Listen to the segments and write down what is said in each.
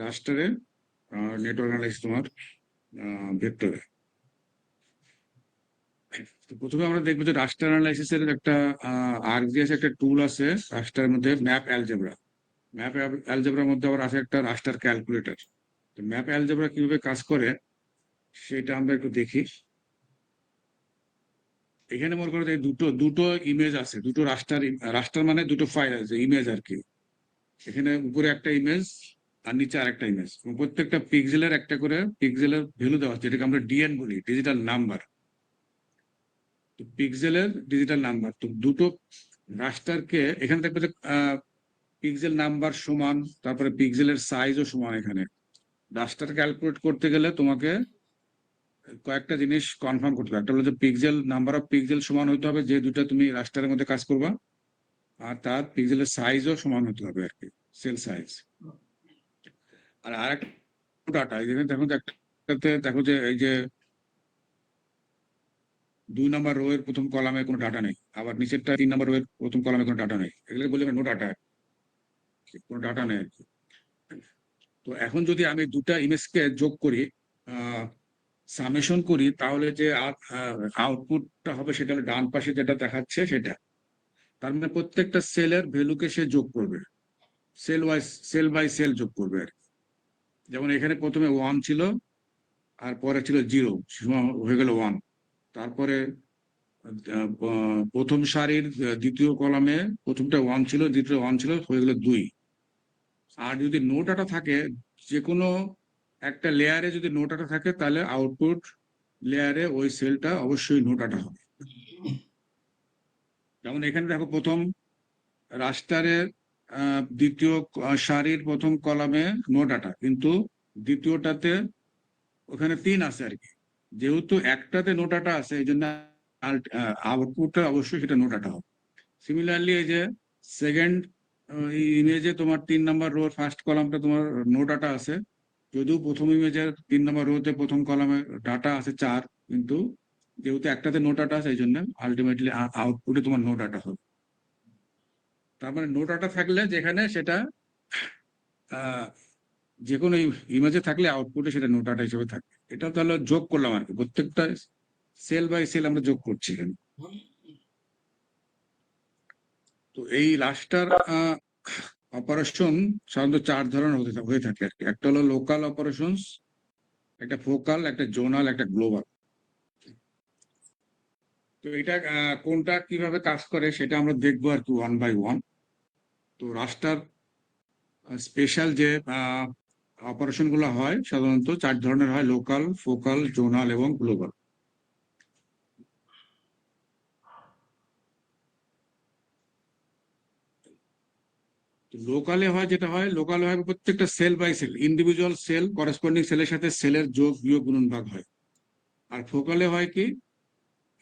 রাস্টারে network analysis তোমার ভেক্টরে। তো প্রথমে আমরা দেখবো যে রাস্টার অ্যানালাইসিস এর একটা আরজিএস একটা টুল আছে রাস্টারের মধ্যে, ম্যাপ অ্যালজেব্রা। ম্যাপ অ্যালজেব্রার মধ্যে আবার আছে একটা রাস্টার ক্যালকুলেটর। তো ম্যাপ অ্যালজেব্রা কিভাবে কাজ করে সেটা আমরা একটু দেখি। এখানে মনে করো যে দুটো দুটো ইমেজ আছে, দুটো রাস্টার। রাস্টার মানে দুটো ফাইল আছে, ইমেজ আর কি। এখানে উপরে একটা ইমেজ আর নিচে আর একটা ইমেজ, প্রত্যেকটা পিক্সেলের একটা করে পিক্সেলের ভ্যালু দেওয়া হচ্ছে, যেটাকে আমরা ডিএন বলি, ডিজিটাল নাম্বার। তো পিক্সেলের ডিজিটাল নাম্বার, তো দুটো রাস্টারকে এখানে দেখবে যে পিক্সেল নাম্বার সমান, তারপরে পিক্সেলের সাইজও সমান। এখানে রাস্টার ক্যালকুলেট করতে গেলে তোমাকে কয়েকটা জিনিস কনফার্ম করতে হবে। একটা হলো যে পিক্সেল নাম্বার অফ পিক্সেল সমান হতে হবে, যে দুটো তুমি রাস্টারের মধ্যে কাজ করবা, আর তার পিক্সেলের সাইজও সমান হতে হবে আর কি, সেল সাইজ। আর আরেক ডাটা এখানে দেখো যে একটাতে দেখো যে এই যে 2 নম্বর রো এর প্রথম কলামে কোনো ডাটা নেই, আবার নিচেরটা 3 নম্বর রো এর প্রথম কলামে কোনো ডাটা নেই। এগুলো বলে নো ডাটা, কোনো ডাটা নেই আর কি। তো এখন যদি আমি দুটা ইমেজকে যোগ করি, সামেশন করি, তাহলে যে আউটপুটটা হবে সেটা হলো ডান পাশে যেটা দেখাচ্ছে সেটা। তার মানে প্রত্যেকটা সেলের ভ্যালুকে সে যোগ করবে, সেল বাই সেল যোগ করবে আর কি। যেমন এখানে প্রথমে 1 ছিল, আর পরে ছিল 0, হয়ে গেল 1। তারপরে প্রথম সারির দ্বিতীয় কলামে প্রথমটা 1 ছিল, দ্বিতীয় 1 ছিল, হয়ে গেল 2। আর যদি নো ডাটা থাকে, যে কোনো একটা লেয়ারে যদি নো ডাটা থাকে, তাহলে আউটপুট লেয়ারে ওই সেলটা অবশ্যই নো ডাটা হবে। যেমন এখানে দেখো প্রথম রাস্টারের দ্বিতীয় সারির প্রথম কলামে নো ডাটা, কিন্তু দ্বিতীয়টাতে ওখানে 3 আছে আর কি। যেহেতু একটাতে নো ডাটা আছে, এই জন্য আউটপুটটা অবশ্যই সেটা নো ডাটা হবে। সিমিলারলি এই যে সেকেন্ড ইমেজে তোমার 3 নম্বর রোর ফার্স্ট কলামটা তোমার নো ডাটা আছে, যদিও প্রথম ইমেজের 3 নম্বর রোতে প্রথম কলামে ডাটা আছে 4, কিন্তু যেহেতু একটাতে নো ডাটা আছে, এই জন্য আলটিমেটলি আউটপুটে তোমার নো ডাটা হবে। তার মানে নো ডাটা থাকলে যেখানে সেটা যে কোনো ইমেজে থাকলে আউটপুটে সেটা নো ডাটা হিসেবে থাকবে। এটা তাহলে যোগ করলাম আর কি, প্রত্যেকটা সেল বাই সেল আমরা যোগ করছি এখানে। তো এই রাস্টার অপারেশন সাধারণত 4 ধরনের হয়ে থাকে আর কি। একটা হলো লোকাল অপারেশনস, একটা ফোকাল, একটা জোনাল, একটা গ্লোবাল। তো এটা কোনটা কিভাবে কাজ করে সেটা আমরা দেখবো আর কি, ওয়ান বাই ওয়ান। তো রাস্টার স্পেশাল যে অপারেশন গুলো হয় সাধারণত 4 ধরনের হয়: লোকাল, ফোকাল, জোনাল এবং গ্লোবাল। লোকালে হয় যেটা হয়, লোকালে হয় প্রত্যেকটা cell by cell, individual cell corresponding সেলের সাথে সেলের যোগ বিয়োগ গুণন ভাগ হয়। আর ফোকালে হয় কি,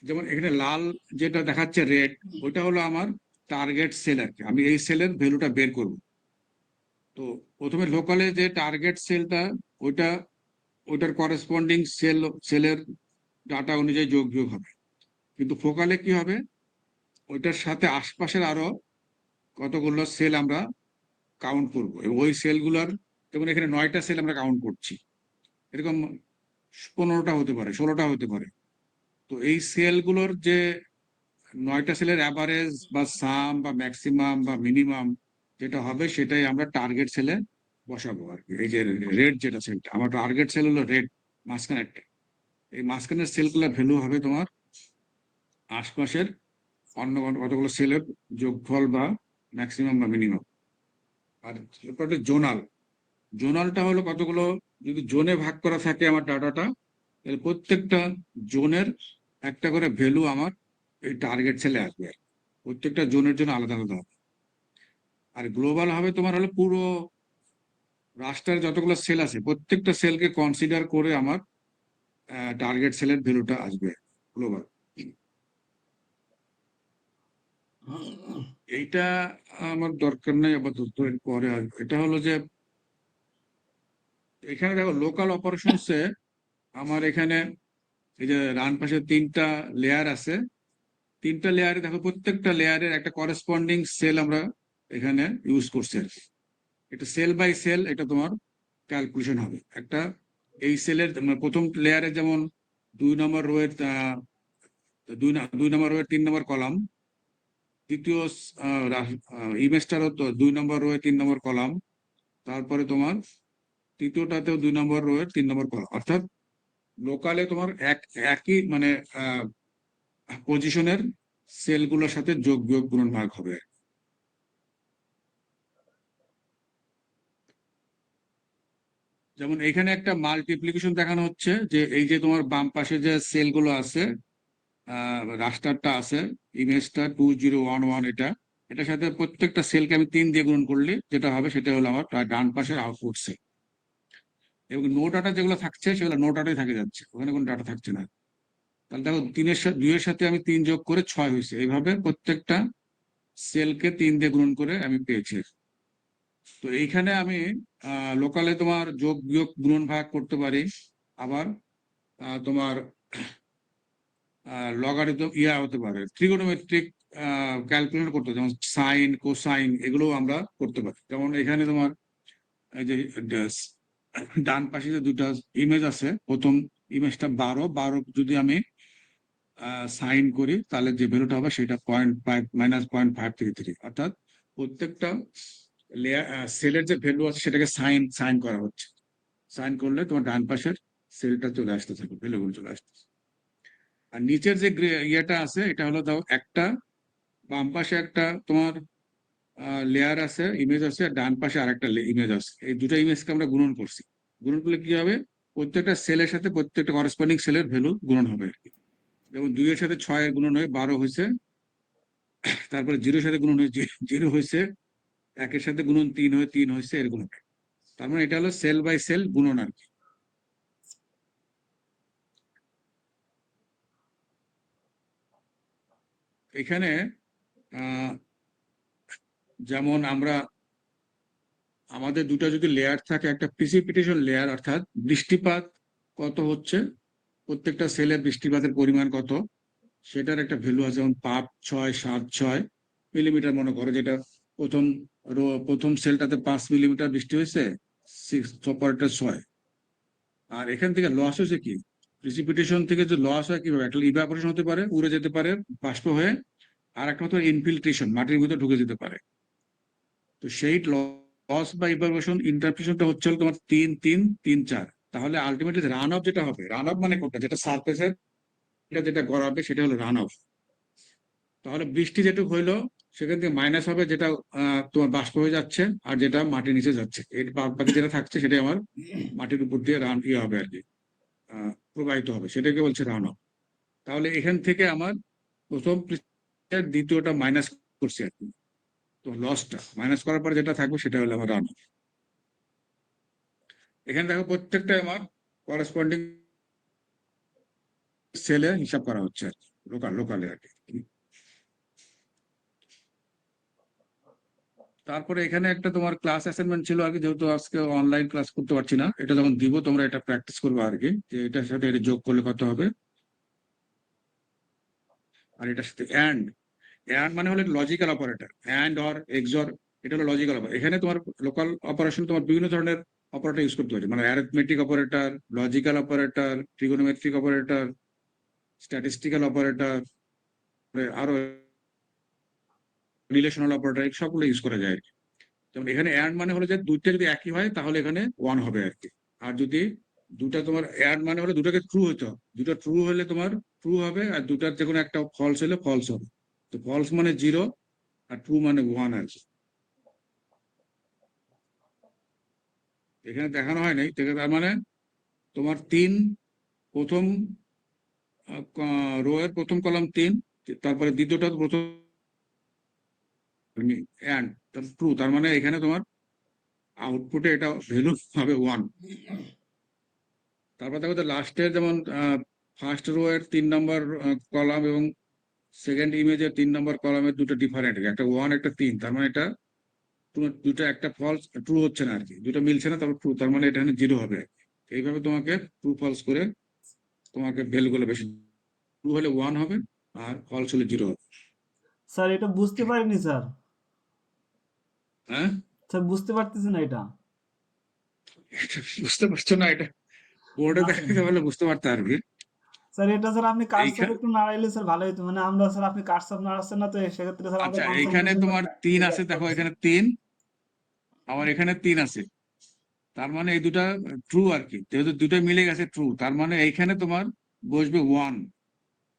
যেমন এখানে লাল যেটা দেখাচ্ছে রেড, ওইটা হলো আমার টার্গেট সেল আর কি, আমি এই সেলের ভ্যালুটা বের করব। তো প্রথমে লোকালে যে টার্গেট সেলটা, ওইটা ওইটার করেসপন্ডিং সেলের ডাটা অনুযায়ী যোগ বিয়োগ হবে। কিন্তু ফোকালে কি হবে, ওইটার সাথে আশপাশের আরো কতগুলো সেল আমরা কাউন্ট করব, এবং ওই সেলগুলোর, যেমন এখানে 9টা সেল আমরা কাউন্ট করছি, এরকম 15টা হতে পারে, 16টা হতে পারে। তো এই সেলগুলোর যে 9টা সেলের অ্যাভারেজ বা সাম বা ম্যাক্সিমাম বা মিনিমাম যেটা হবে, সেটাই আমরা টার্গেট সেলে বসাবো আর কি। এই যে রেড যেটা সেলটা, আমার টার্গেট সেল হলো রেড, মাঝখানেরটা। এই মাঝখানের সেলগুলোর ভ্যালু হবে তোমার আশপাশের অন্য কতগুলো সেলের যোগফল বা ম্যাক্সিমাম বা মিনিমাম। আর এরপরে জোনাল, জোনালটা হলো কতগুলো, যদি জোনে ভাগ করা থাকে আমার ডাটাটা, তাহলে প্রত্যেকটা জোনের একটা করে ভ্যালু আমার এই টার্গেট সেলে আসবে। প্রত্যেকটা জোনের জন্য আলাদা আলাদা হবে। আর গ্লোবাল হবে তোমার হলো পুরো রাষ্ট্রের যতগুলো সেল আছে, প্রত্যেকটা সেলকে কনসিডার করে আমার টার্গেট সেলের ভ্যালুটা আসবে, গ্লোবাল। এইটা আমার দরকার নেই আপাতত, পরে আসবে। এটা হলো যে এখানে দেখো লোকাল অপারেশনসে আমার এখানে এই যে ডান পাশে 3টা লেয়ার আছে, 3টা লেয়ারে দেখো প্রত্যেকটা লেয়ারের একটা করেসপন্ডিং সেল আমরা এখানে ইউজ করছি আর কি। এটা সেল বাই সেল, এটা তোমার ক্যালকুলেশন হবে। একটা এই সেলের প্রথম লেয়ারে যেমন 2 নম্বর রোয়ের 2 নম্বর রোয়ের 3 নম্বর কলাম, দ্বিতীয় ইমেজটারও তো 2 নম্বর রোয়ে 3 নম্বর কলাম, তারপরে তোমার তৃতীয়টাতেও 2 নম্বর রোয়ের 3 নম্বর কলাম, অর্থাৎ লোকালে তোমার একই মানে পজিশনের সেলগুলোর সাথে যোগ বিয়োগ গুণন ভাগ হবে। যেমন এখানে একটা মাল্টিপ্লিকেশন দেখানো হচ্ছে, যে এই যে তোমার বাম পাশে যে সেলগুলো আছে, রাস্টারটা আছে, ইমেজটা 2011, এটার সাথে প্রত্যেকটা সেলকে আমি 3 দিয়ে গুণন করলে যেটা হবে সেটা হলো আমার ডান পাশের আউটপুট সেল। এবং নো ডাটা যেগুলো থাকছে সেগুলো নো ডাটাই থাকে যাচ্ছে, ওখানে কোনো ডাটা থাকছে না। তাহলে দেখো 2 এর সাথে আমি 3 যোগ করে 6 হয়েছে, এইভাবে প্রত্যেকটা সেলকে 3 দিয়ে গুণন করে আমি পেয়েছি। তো এইখানে আমি লোকালে তোমার যোগ বিয়োগ গুণন ভাগ করতে পারি, আবার তোমার লগারিদম হতে পারে, ট্রিগোনোমেট্রিক ক্যালকুলেট করতে, যেমন সাইন কোসাইন এগুলো আমরা করতে পারি। যেমন এখানে তোমার এই যে ডান পাশে যে দুটা ইমেজ আছে, প্রথম ইমেজটা 12 যদি আমি সাইন করি তাহলে যে ভ্যালুটা হবে সেটা 0.5 -0.533, অর্থাৎ প্রত্যেকটা লেয়ার সেলের যে ভ্যালু আছে সেটাকে সাইন সাইন করা হচ্ছে। সাইন করলে তোমার ডান পাশের সেলটা চলে আসতে থাকবে, ভ্যালুগুলো চলে আসতেছে। আর নিচের যে ইয়েটা আছে এটা হলো দাও একটা, বাম পাশে একটা তোমার লেয়ার আছে, ইমেজ আছে, আর ডান পাশে আরেকটা ইমেজ আছে। এই দুটো ইমেজকে আমরা গুণন করছি। গুণন করলে কি হবে, প্রত্যেকটা সেলের সাথে প্রত্যেকটা করেসপন্ডিং সেলের ভ্যালু গুণন হবে আর কি। যেমন 2 এর সাথে 6 এর গুণন হয়ে 12 হয়েছে, তারপরে 0-এর সাথে গুণন হয়ে 0 হয়েছে, 1-এর সাথে গুণন 3 হয়ে 3 হয়েছে, এরকম। তার মানে এটা হলো সেল বাই সেল গুণন আর কি। এখানে যেমন আমরা আমাদের দুটো যদি লেয়ার থাকে, একটা প্রিসিপিটেশন লেয়ার অর্থাৎ বৃষ্টিপাত কত হচ্ছে, প্রত্যেকটা সেলে বৃষ্টিপাতের পরিমাণ কত, সেটার একটা ভ্যালু আছে। যেমন 5, 6, 7, 6 মিলিমিটার মনে করো, যেটা প্রথম প্রথম সেলটাতে 5 মিলিমিটার বৃষ্টি হয়েছে, 6 পরেরটা 6। আর এখান থেকে লস হয়েছে কি, প্রিসিপিটেশন থেকে যে লস হয় কিভাবে, একটা ইভাপোরেশন হতে পারে, উড়ে যেতে পারে বাষ্প হয়ে, আর একটা হতো ইনফিল্ট্রেশন, মাটির ভিতরে ঢুকে যেতে পারে। তো সেই লস বা ইভাপোরেশন ইন্টারপ্রিটেশনটা হচ্ছে তোমার 3-3-3-4। তাহলে আলটিমেটলি রান অফ যেটা হবে, রান অফ মানে কোনটা, যেটা সার্ফেসের যেটা গড়াবে সেটা হলো রান অফ। তাহলে বৃষ্টি যেটুকু হইলো সেখান থেকে মাইনাস হবে যেটা তোমার বাষ্প হয়ে যাচ্ছে, আর যেটা মাটির নিচে যাচ্ছে, এর বাকি যেটা থাকছে সেটাই আমার মাটির উপর দিয়ে রান হবে আর কি, প্রবাহিত হবে, সেটাকে বলছে রান অফ। তাহলে এখান থেকে আমার প্রথম পৃষ্ঠার দ্বিতীয়টা মাইনাস করছি আর কি, তো লসটা মাইনাস করার পর যেটা থাকবে সেটা হলো আমার রান অফ। এখানে দেখো প্রত্যেকটা আমার করেসপন্ডিং সেলে হিসাব করা হচ্ছে আর কি, লোকালে আর কি। তারপরে এখানে একটা তোমার ক্লাস অ্যাসাইনমেন্ট ছিল আর কি, যেহেতু আজকে অনলাইন ক্লাস করতে পারছি না, এটা যখন দিব তোমরা এটা প্র্যাকটিস করবে আর কি, যে এটার সাথে এটা যোগ করলে কত হবে, আর এটার সাথে অ্যান্ড। অ্যান্ড মানে হলো logical operator, and or XOR, এটা হলো লজিক্যাল অপারেটর। এখানে তোমার লোকাল অপারেশন তোমার বিভিন্ন ধরনের অপারেটর ইউজ করতে পারে, মানে arithmetic operator, logical operator, trigonometric operator, statistical operator, আরো রিলেশনাল অপারেটর, সবগুলো ইউজ করা যায় আর কি। যেমন এখানে অ্যান্ড মানে হলো যে দুইটা যদি একই হয় তাহলে এখানে 1 হবে আর কি। আর যদি দুটা তোমার অ্যাড মানে হলে দুটাকে ট্রু হতে হবে, দুটো ট্রু হলে তোমার ট্রু হবে, আর দুটার যে কোনো একটা ফলস হলে ফলস হবে। তো ফলস মানে 0 আর ট্রু মানে 1 আর কি। এখানে দেখানো হয় নাই, তার মানে তোমার 3, প্রথম রো এর প্রথম কলাম 3, তারপরে দ্বিতীয়টা প্রথম অ্যান্ড ট্রু, তার মানে এখানে তোমার আউটপুটে এটা ভ্যালু হবে 1। তারপর দেখো লাস্টের যেমন ফার্স্ট রো এর 3 নম্বর কলাম এবং সেকেন্ড ইমেজের 3 নম্বর কলামের দুটো ডিফারেন্ট, একটা 1 একটা 3, তার মানে এটা তোমার দুটো একটা ফলস ট্রু হচ্ছে না আর কি, দুটো মিলছে না, তারপর ট্রু, তার মানে এটা 0 হবে। এইভাবে তোমাকে ট্রু ফলস করে তোমাকে ভ্যালুগুলো বেশি, ট্রু হলে 1 হবে আর ফলস হলে 0 হবে। স্যার এটা বুঝতে পারিনি স্যার। হ্যাঁ, স্যার বুঝতে পারতেছি না এটা। বুঝতে পারছো না? এটা বোর্ডে না, দেখাতে পারলে বুঝতে পারতে আর কি। স্যার এটা স্যার আপনি কার্সর এইখানে, একটু নাড়াইলে স্যার ভালো হতো, মানে আমরা স্যার আপনি কার্সর নাড়াচ্ছেন না তো সেক্ষেত্রে স্যার আমাদের আচ্ছা এইখানে কনসেন্ট্রেশনটা তোমার 3 ব্রেক আছে, দেখো করছে। এখানে 3, আবার এখানে 3 আছে। তার মানে এই দুটা ট্রু আর কি, যেহেতু দুটো মিলে গেছে ট্রু, তার মানে এইখানে তোমার বসবে 1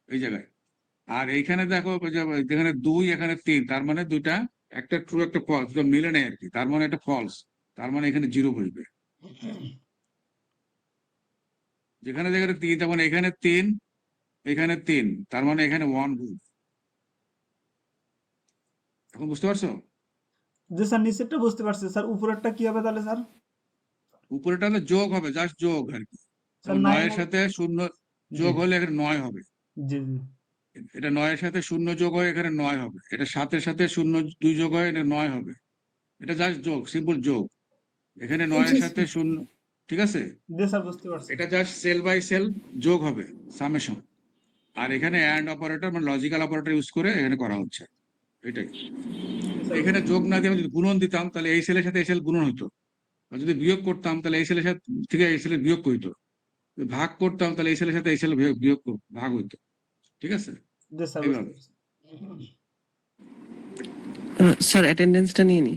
এই জায়গায়। আর এইখানে দেখো যেখানে 2 এখানে 3, তার মানে দুইটা, একটা ট্রু একটা ফলস, দুটো মিলে নেই আর কি, তার মানে এটা ফলস। তার মানে এখানে 0 বসবে। যেখানে যেখানে 3, তার মানে এখানে 3, এখানে 3, তার মানে এখানে 1 বসবে। এখন বুঝতে পারছো? যে স্যার নিচেরটা বুঝতে পারছি, স্যার উপরেরটা কি হবে তাহলে স্যার? উপরেটা হলে যোগ হবে, জাস্ট যোগ আর কি। স্যার যেমন 9 নাইন। এর সাথে 0 জি যোগ হলে এখানে 9 হবে। জি জি। এটা 9 এর সাথে 0 যোগ হয়, এখানে 9 হবে। এটা 7 এর সাথে 0 2 যোগ হয়, এটা 9 হবে। এটা জাস্ট যোগ, সিম্পল যোগ। এখানে 9 এর সাথে 0, ঠিক আছে? জি স্যার বুঝতে পারছি। এটা জাস্ট সেল বাই সেল যোগ হবে, সামেশন। আর এখানে অ্যান্ড অপারেটর মানে লজিক্যাল অপারেটর ইউজ করে এখানে করা হচ্ছে, এটাই। জি স্যার এখানে বুঝতে যোগ পারছি। না দিয়ে আমি যদি গুণন দিতাম, তাহলে এই সেলের সাথে এই সেল গুণন হইতো। আর যদি বিয়োগ করতাম, তাহলে এই সেলের সাথে থেকে এই সেলের বিয়োগ হইতো। যদি ভাগ করতাম, তাহলে এই সেলের সাথে এই সেল বিয়োগ ভাগ হইতো। ঠিক আছে? জি স্যার বুঝতে এইভাবে। পারছি। স্যার অ্যাটেন্ডেন্সটা নিয়ে নি।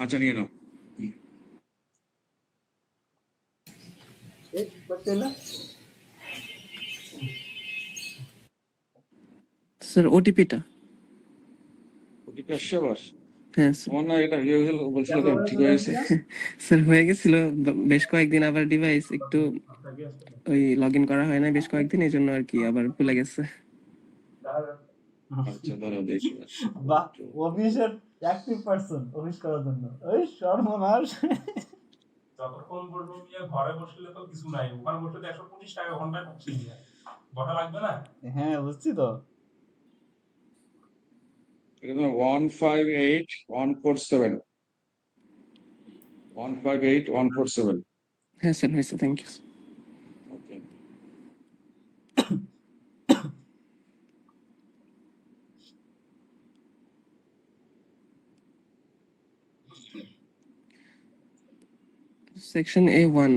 আচ্ছা, নিয়ে নাও। স্যার ওটিপিটা। ওটিপি আসছে আবার? হ্যাঁ স্যার। তোমার না এটা ইয়ে হয়েছিল, বলছিল তো ঠিক হয়ে গেছে। স্যার হয়ে গেছিল, বেশ কয়েকদিন আবার ডিভাইস একটু ওই লগ ইন করা হয় না বেশ কয়েকদিন, এই জন্য আর কি আবার ভুলে গেছে। আচ্ছা, দাঁড়াও দেখি। বাহ, অফিসের অ্যাক্টিভ পারসন অফিস করার জন্য ওই সর্বনাশ। যতক্ষণ পর্যন্ত মিয়া ঘরে বসলে তো কিছু নাই, ওখানে বসলে তো 125 টাকা ঘন্টায় ঢুকছে মিয়া, বসা লাগবে না? হ্যাঁ বুঝছি তো। এটা তোমার 158,147, 158,147। হ্যাঁ স্যার হয়েছে, thank you. Okay. Section A1,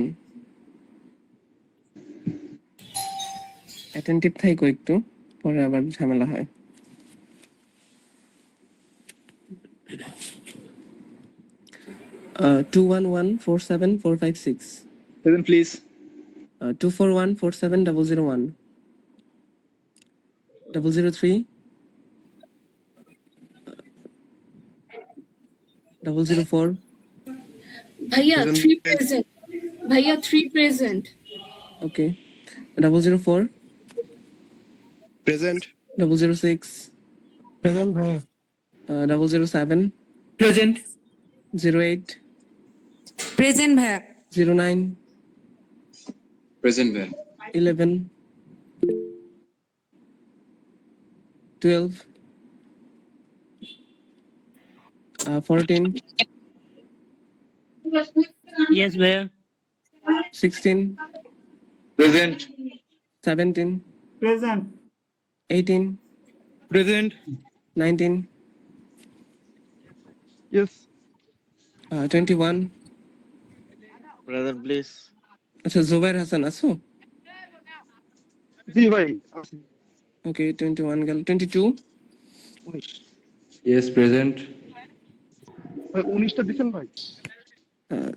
attentive থাইকো একটু, পরে আবার ঝামেলা হয়। Uh, 211-47456, Present, please. 241-47001, 003, 004, भैया Present, 3 please. present. भैया 3 present. okay, 004, Present. 006, Present. 007, Present. 08, Present भैया. 09, Present, ma'am. 11, 12, 14, Yes भैया. 16, Present. 17, present. 18, Present. 19, Yes. 21. Present, please. আচ্ছা, জুবাইর হাসান আছো? জি ভাই। ওকে, 21 গেল, 22, Yes, present. ভাই 19টা দিছেন ভাই। হ্যাঁ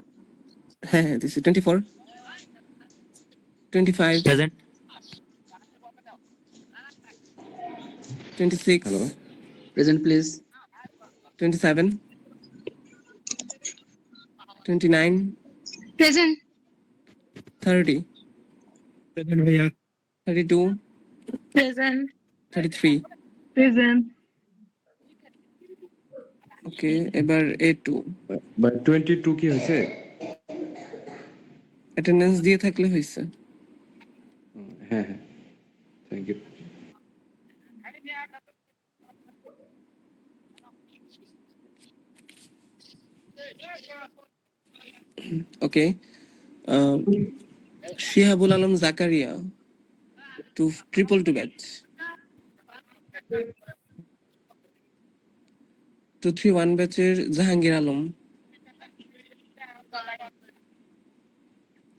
হ্যাঁ দিছি, 24, 25, Present. 26, Hello. Present please. 27, 29, Present. 30, Present ভাইয়া। 32, Present. 33. Present. ওকে, এবার A2, But 22 কি হয়েছে? অ্যাটেন্ডেন্স দিয়ে থাকলে হয়েছে। হ্যাঁ হ্যাঁ, thank you. Okay, Shihabul Alam Zakaria, 222 batch, 231 ব্যাচের Jahangir Alam,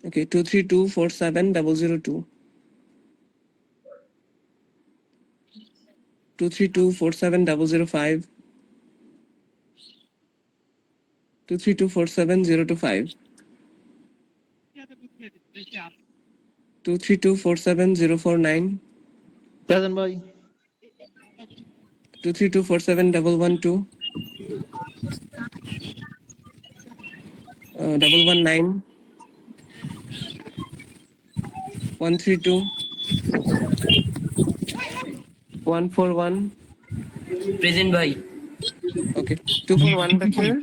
Okay, 232470002. 232470005. 232470025. 232470049. Present bhai. 232471112. 119. 132. 141. Present bhai. Okay, 241 back here.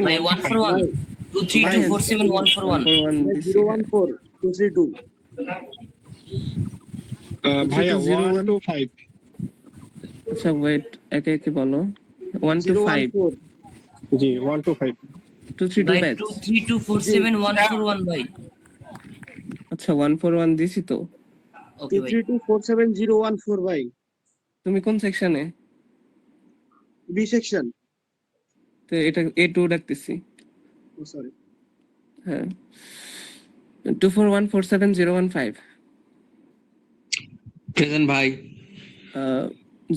Bhai 141. 23247 141. 141 this year. 232. ভাইয়া 1 to 5. আচ্ছা ওয়েট একে একে বলো 1 to 5 G 1 to 5. 232 Bhai batch 23247 141 bhai. আচ্ছা 141 দিছি তো Okay bhai. 23247 ভাই তুমি কোন সেকশনে বি সেকশন তো এটা A2 ডাকতেছি ও সরি হ্যাঁ 241470015 Present bhai.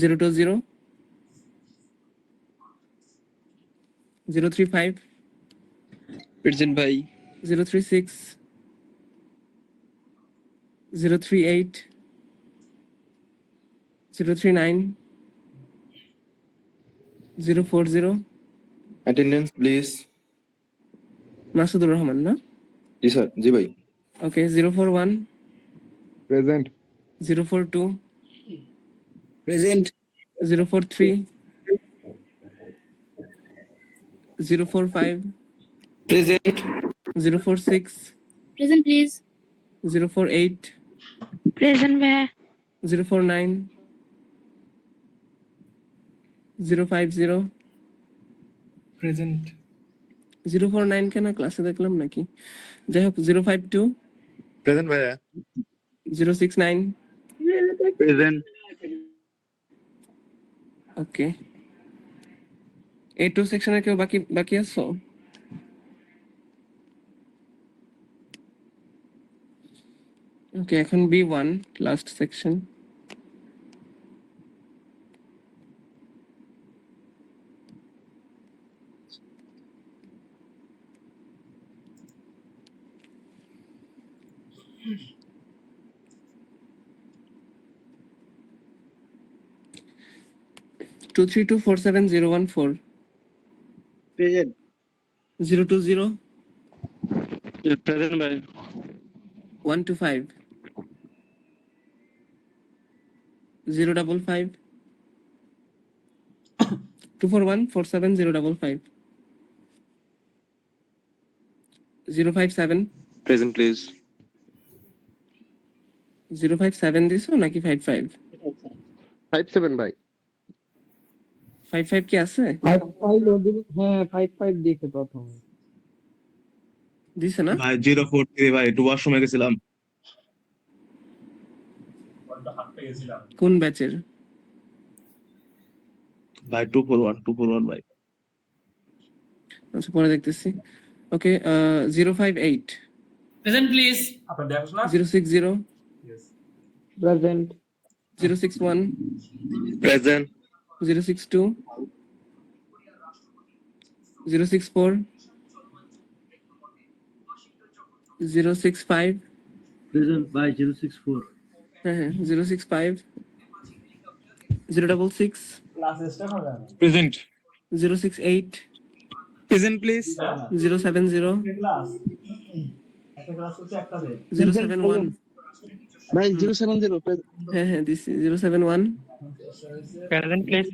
020 035 Present bhai. 036 038 039 040 Attendance please. Masudur Rahman না Ji sir. Ji bhai. Okay 041 Present. 042 Present. 043 045 Present. 046 Present, please. 048 Present, bhaiya. 049 050 present 049 কেন ক্লাসে দেখলাম নাকি যাই হোক 052 Present bhaiya. 069 প্রেজেন্ট ওকে A2 সেকশনে কেউ বাকি আছো ওকে এখন B1 last section Two three two four seven zero one four present 020 present ভাই 125 055 241 47 055 057 Present please. 057 দিছো নাকি 55 57 bhai. 55 কি আছে হ্যাঁ 55 দিয়েছে প্রথম দিছে না ভাই 043 ভাই একটু ওয়াশরুমে গেছিলাম বলটা হাঁটতে গেছিলাম কোন ব্যাচের ভাই 241 ভাই আচ্ছা পরে দেখতেছি ওকে 058 Present please. আপনি দেখছ না 060 Yes. Present 061 Present. 062 064 065 প্রেজেন্ট ভাই 064 হ্যাঁ 065 066 ক্লাস স্টার্ট হবে না প্রেজেন্ট 068 প্রেজেন্ট প্লিজ 070 ক্লাস একটা ক্লাস হচ্ছে একটা দে 071 ভাই 070 হ্যাঁ দিছি 071 present please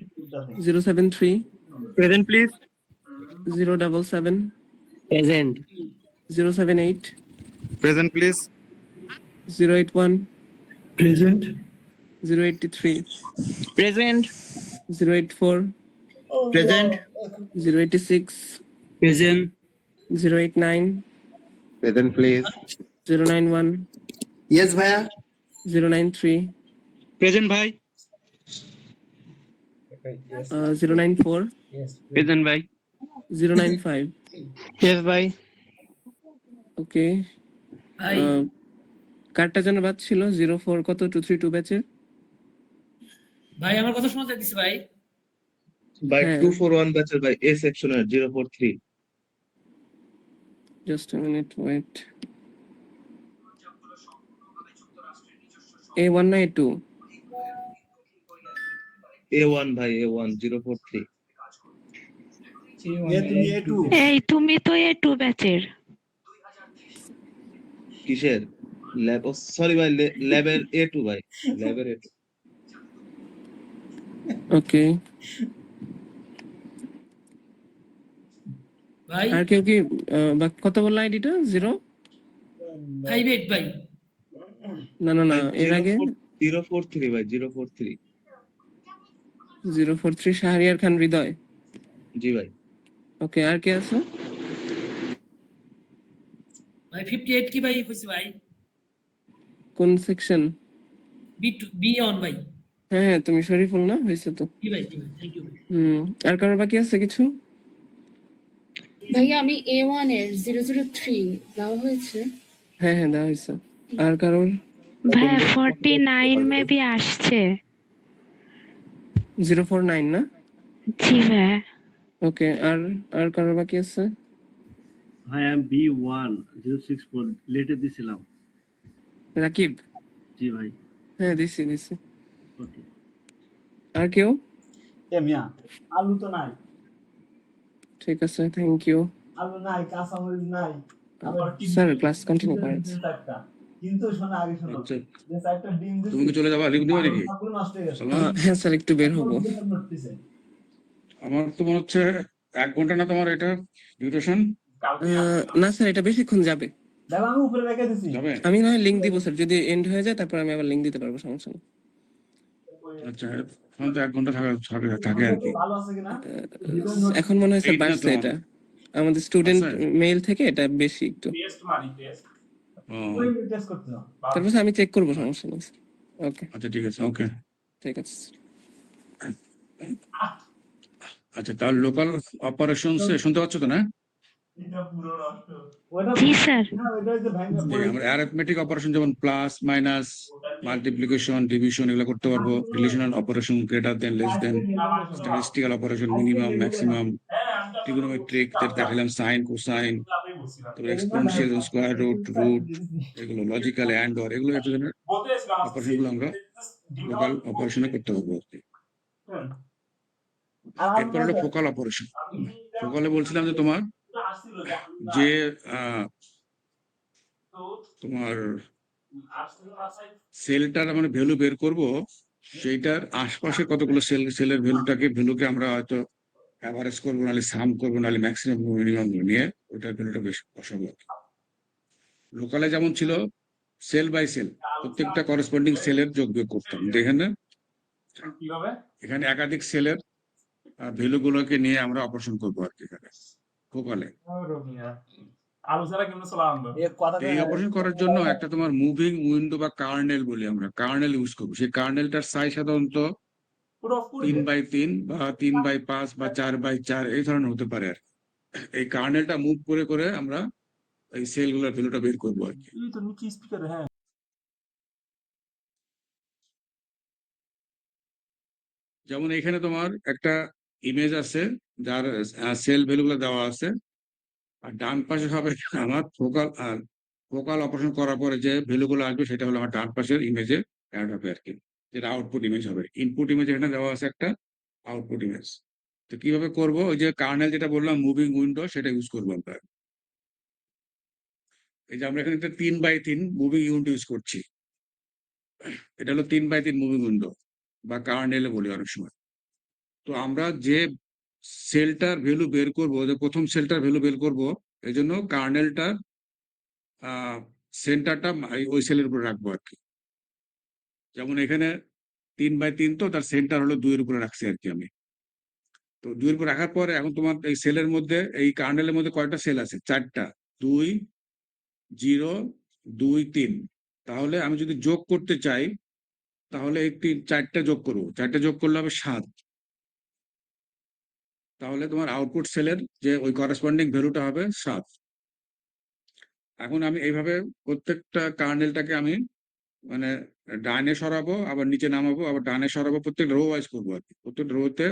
073 present please 077 Present. 078 present please 081 present 083 Present. 084 present 086 Present. 089 Present please. 091 yes ভাইয়া 093 প্রেজেন্ট ভাই 094 প্রেজেন্ট ভাই 095 ইয়েস ভাই okay ভাই কারটা যেন বাদ ছিল 04 কত 232 ব্যাচের? ভাই আমার কথা শোনা যাচ্ছে ভাই? ভাই হ্যাঁ। 241 ব্যাচের ভাই এ সেকশনের 043 just a minute wait. A1 না A2? A1 ভাই A1 043 তুমি A2 এই তুমি তো A2 ব্যাচের। কিসের ল্যাব? ও সরি ভাই, ল্যাবের A2 ভাই, ল্যাবের A2। ওকে। ভাই আর কেউ কি কত বললা আইডিটা? 58 ভাই। না না না, এর আগে 043 ভাই 043। 043 শাহরিয়ার খান হৃদয়। জি ভাই। ওকে, আর কে আছে? ভাই 58 কি ভাই হইছে ভাই? কোন সেকশন? বি অন ভাই। হ্যাঁ হ্যাঁ, তুমি শরীফুল না? হয়েছে তো। কি ভাই থ্যাংক ইউ ভাই। আর কারোর বাকি আছে কিছু? ভাইয়া আমি A1 এর 003 দেওয়া হয়েছে। হ্যাঁ হ্যাঁ, দেওয়া হয়েছে। আর কারোর? ভাইয়া 49 মেবি আসছে। 049 না? জি ভাইয়া। ওকে, আর আর কারোর বাকি আছে? ভাই আমি B1 064 লেটে দিছিলাম। রাকিব? জি ভাই। হ্যাঁ, দিছি। ওকে। আর কেউ? এ মিয়া আলু তো নাই, ঠিক আছে, থ্যাংক ইউ আলু নাই, কাঁচামরিচ নাই, আবার স্যার। ক্লাস কন্টিনিউ করেন। কিন্তু শোনো আগে শোনো, আচ্ছা, যে চারটা ডিম দিছি তুমি কি চলে যাবা? লিভ নিবা নাকি? সবগুলো নষ্ট হয়ে গেছে। সালমান, হ্যাঁ স্যার, একটু বের হবো। নড়তেছে। আমার তো মনে হচ্ছে 1 ঘন্টা না তোমার এটা ডিউরেশন না স্যার, এটা বেশিক্ষণ যাবে। দেখো আমি উপরে রেখে দিছি। যাবে? আমি না হয় লিঙ্ক দিব স্যার, যদি এন্ড হয়ে যায় তারপর আমি আবার লিঙ্ক দিতে পারবো, সমস্যা নেই। আচ্ছা, এখন তো 1 ঘন্টা থাকে আর কি। ভালো আছে কিনা? এখন মনে হয় স্যার এই দিনে বাড়ছে তো এটা, আমাদের স্টুডেন্ট আছে? মেইল থেকে এটা বেশি একটু। টেস্ট মারি টেস্ট। ও, ওই টেস্ট করতে নাও। তারপর স্যার আমি চেক করবো, সমস্যা নেই। ওকে, আচ্ছা ঠিক আছে, ওকে। ঠিক আছে। আচ্ছা, তাহলে লোকাল অপারেশনস শুনতে পাচ্ছ তো না? এটা পুরো নষ্ট। ওটা জি স্যার। না, ওটা যে ভাঙা যে পড়ে আমরা অ্যারিথমেটিক অপারেশন যেমন প্লাস মাইনাস মাল্টিপ্লিকেশন ডিভিশন এগুলো করতে পারবো, relational operation greater than less than, statistical operation minimum maximum, হ্যাঁ আমি তো ট্রিগোনোমেট্রিক যেটা দেখালাম, সাইন কোসাইন, আমি বলছিলাম। তারপর এক্সপোনেনশিয়াল স্কয়ার রুট, এগুলো লজিক্যাল অ্যান্ড অর, এগুলো এক ধরনের বলতেছিলাম অপারেশন গুলো আমরা লোকাল অপারেশনে করতে পারবো আর কি। এরপর হলো ফোকাল অপারেশন। ফোকালে বলছিলাম যে তোমার যে তোমার সেলটার মানে ভ্যালু বের করব, সেইটার আশপাশে কতগুলো সেলের ভ্যালুকে আমরা হয়তো অ্যাভারেজ করবো, নাহলে সাম করবো, নাহলে ম্যাক্সিমাম মিনিমাম নিয়ে ওটার ভ্যালুটা বেশ বসাবো। লোকালে যেমন ছিল সেল বাই সেল, প্রত্যেকটা করেসপন্ডিং সেলের যোগ বিয়োগ করতাম। দেখেন না, এখানে একাধিক সেলের ভ্যালু গুলোকে নিয়ে আমরা অপারেশন করবো আর কি এখানে ফোকালে। আলোচনা কেমন চলাম? এই অপারেশন করার জন্য একটা তোমার মুভিং উইন্ডো বা কার্নেল বলি আমরা, কার্নেল ইউজ করবো। সেই কার্নেলটার সাইজ সাধারণত 3x3 বা 3x5 বা 4x4 এই ধরনের হতে পারে আর কি। এই কার্নেলটা মুভ করে করে আমরা এই সেলগুলোর ভ্যালুটা বের করবো আর কি। এই তো নিচে স্পিকার। হ্যাঁ যেমন এখানে তোমার একটা ইমেজ আছে যার সেল ভ্যালুগুলো দেওয়া আছে, আর ডান পাশে হবে আমার ফোকাল অপারেশন করার পরে যে ভ্যালুগুলো আসবে সেটা হলো আমার ডান পাশের ইমেজে অ্যাড হবে আর কি, যেটা আউটপুট ইমেজ হবে। ইনপুট ইমেজ এখানে দেওয়া আছে একটা, আউটপুট ইমেজ। তো কিভাবে করবো? ওই যে কার্নেল যেটা বললাম মুভিং উইন্ডো, সেটা ইউজ করবো আমরা। এই যে আমরা এখানে একটা 3x3 মুভিং উইন্ডো ইউজ করছি, এটা হলো 3x3 মুভিং উইন্ডো বা কার্নেলে বলি অনেক সময়। তো আমরা যে সেলটার ভ্যালু বের করবো, যে প্রথম সেলটার ভ্যালু বের করবো, এই জন্য কার্নেলটার সেন্টারটা ওই সেলের উপরে রাখবো আর কি। যেমন এখানে 3x3, তো তার সেন্টার হলো 2 এর উপরে রাখছি আর কি আমি। তো 2 এর উপর রাখার পরে এখন তোমার এই সেলের মধ্যে, এই কার্নেলের মধ্যে কয়টা সেল আছে? 4টা, 2 0 2 3। তাহলে আমি যদি যোগ করতে চাই তাহলে এই 4টা যোগ করবো, 4টা যোগ করলে হবে 7। তাহলে তোমার আউটপুট সেলের যে ওই করেসপন্ডিং ভ্যালুটা হবে 7। এখন আমি এইভাবে প্রত্যেকটা কার্নেলটাকে আমি মানে ডানে সরাবো, আবার নিচে নামাবো, আবার ডানে সরাবো, প্রত্যেকটা রো ওয়াইজ করবো আর কি। প্রত্যেকটা রোতে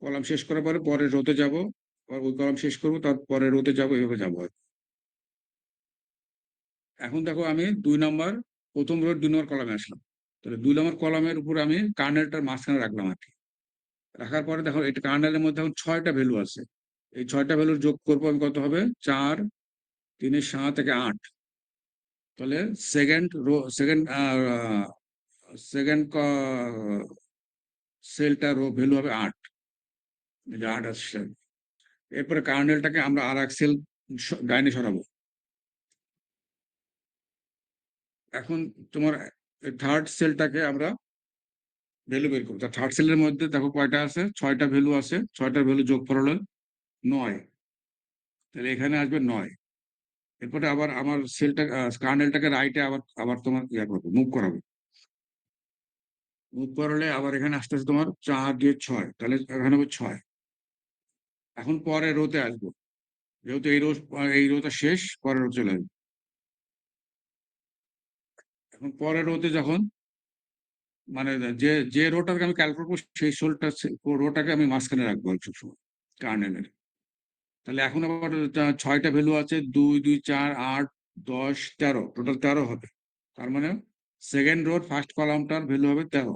কলাম শেষ করার পরে পরের রোতে যাবো, ওই কলাম শেষ করবো, তারপরে রোতে যাবো, এইভাবে যাবো আর কি। এখন দেখো আমি প্রথম রোর 2 নম্বর কলামে আসলাম। তাহলে 2 নম্বর কলামের উপর আমি কার্নেলটার মাঝখানে রাখলাম আর কি। রাখার পরে দেখো এটা কার্নেলের মধ্যে এখন 6টা ভ্যালু আছে। এই 6টা ভ্যালুর যোগ করবো আমি, কত হবে? 4, 3, 7 থেকে 8। তাহলে সেকেন্ড সেলটা রো ভ্যালু হবে 8। এই যে 8 আসছে। এরপরে কার্নেলটাকে আমরা আর এক সেল ডাইনে সরাবো। এখন তোমার থার্ড সেলটাকে আমরা ভ্যালু বের করবো। থার্ড সেলের মধ্যে দেখো কয়টা আছে? 6টা ভ্যালু আছে। 6টার ভ্যালু যোগ করলে 9। তাহলে এখানে আসবে 9। এরপরে আবার আমার কার্নেলটাকে রাইটে আবার আবার তোমার ইয়া করবো, মুভ করাবো। মুভ করালে আবার এখানে আসতে আসতে তোমার 4 দিয়ে 6, তাহলে এখানে হবে 6। এখন পরে রোতে আসবো, যেহেতু এই রোটা শেষ, পরের রো চলে আসবো। এখন পরের রোতে যখন মানে যে যে রোটাকে আমি ক্যালকুলেট করবো, সেই রোটাকে আমি মাঝখানে রাখবো সবসময় কার্নেলের। তাহলে এখন আবার 6টা ভ্যালু আছে, 2, 2, 4, 8, 10, 13, টোটাল 13 হবে। তার মানে সেকেন্ড রোর ফার্স্ট কলামটার ভ্যালু হবে 13।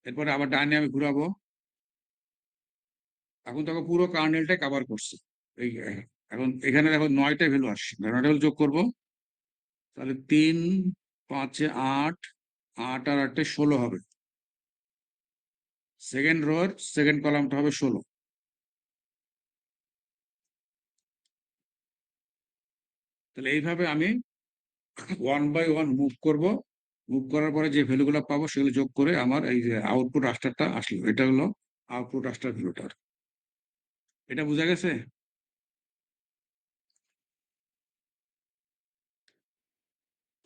এরপরে আবার ডাইনে আমি ঘুরাবো। এখন দেখো পুরো কার্নেলটা কভার করছে। এই এখন এখানে দেখো 9টা ভ্যালু আসছে, 9টা ভ্যালু যোগ করবো। তাহলে 3, 5, 8, 8 আর 8 16 হবে। সেকেন্ড রোর সেকেন্ড কলামটা হবে 16। তাহলে এইভাবে আমি 1 বাই 1 মুভ করব। মুভ করার পরে যে ভ্যালুগুলো পাবো সেগুলো যোগ করে আমার এই যে আউটপুট রাস্টারটা আসলো, এটা হলো আউটপুট রাস্টার ভ্যালুটার। এটা বোঝা গেছে?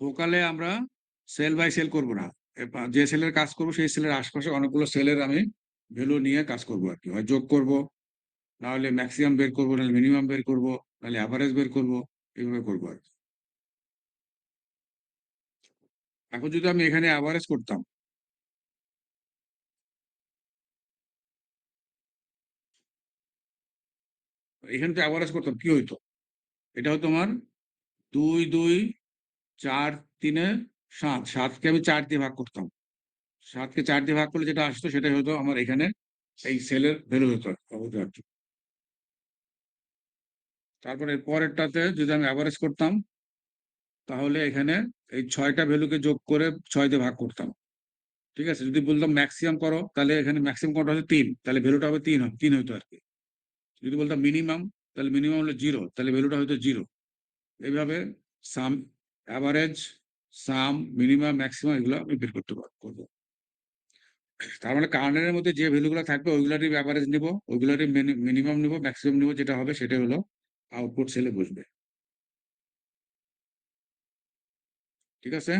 ফোকালে আমরা সেল বাই সেল করব না। যে সেলের কাজ করবো সেই সেলের আশপাশে অনেকগুলো সেলের আমি ভ্যালু নিয়ে কাজ করবো আর কি। হয় যোগ করবো, নাহলে ম্যাক্সিমাম বের করবো, নাহলে মিনিমাম বের করবো, নাহলে অ্যাভারেজ বের করবো, এইভাবে করবো আর কি। এখন যদি আমি এখানে অ্যাভারেজ করতাম, এখানে তো অ্যাভারেজ করতাম, কি হইতো? এটা হতো আমার 2, 2, 4, 3, 7। 7কে আমি 4 দিয়ে ভাগ করতাম। 7কে 4 দিয়ে ভাগ করলে যেটা আসতো সেটাই হতো আমার এখানে এই সেলের ভ্যালু হতো আর কি। তারপরে পরেরটাতে যদি আমি অ্যাভারেজ করতাম, তাহলে এখানে এই 6টা ভ্যালুকে যোগ করে 6 দিয়ে ভাগ করতাম। ঠিক আছে? যদি বলতাম ম্যাক্সিমাম করো, তাহলে এখানে ম্যাক্সিমাম কোনটা হচ্ছে 3, তাহলে ভ্যালুটা হবে 3 হইতো আর কি। যদি বলতাম মিনিমাম, তাহলে মিনিমাম হলো 0, তাহলে ভ্যালুটা হয়তো 0। এইভাবে সাম, অ্যাভারেজ, সাম, মিনিমাম, ম্যাক্সিমাম এগুলো আমি বের করতে করবো। তার মানে কার্নেলের মধ্যে যে ভ্যালুগুলো থাকবে ওইগুলারই অ্যাভারেজ নিব, ওইগুলারই মিনিমাম নিব, ম্যাক্সিমাম নিব, যেটা হবে সেটা হলো আউটপুট সেলে বসবে। ঠিক আছে?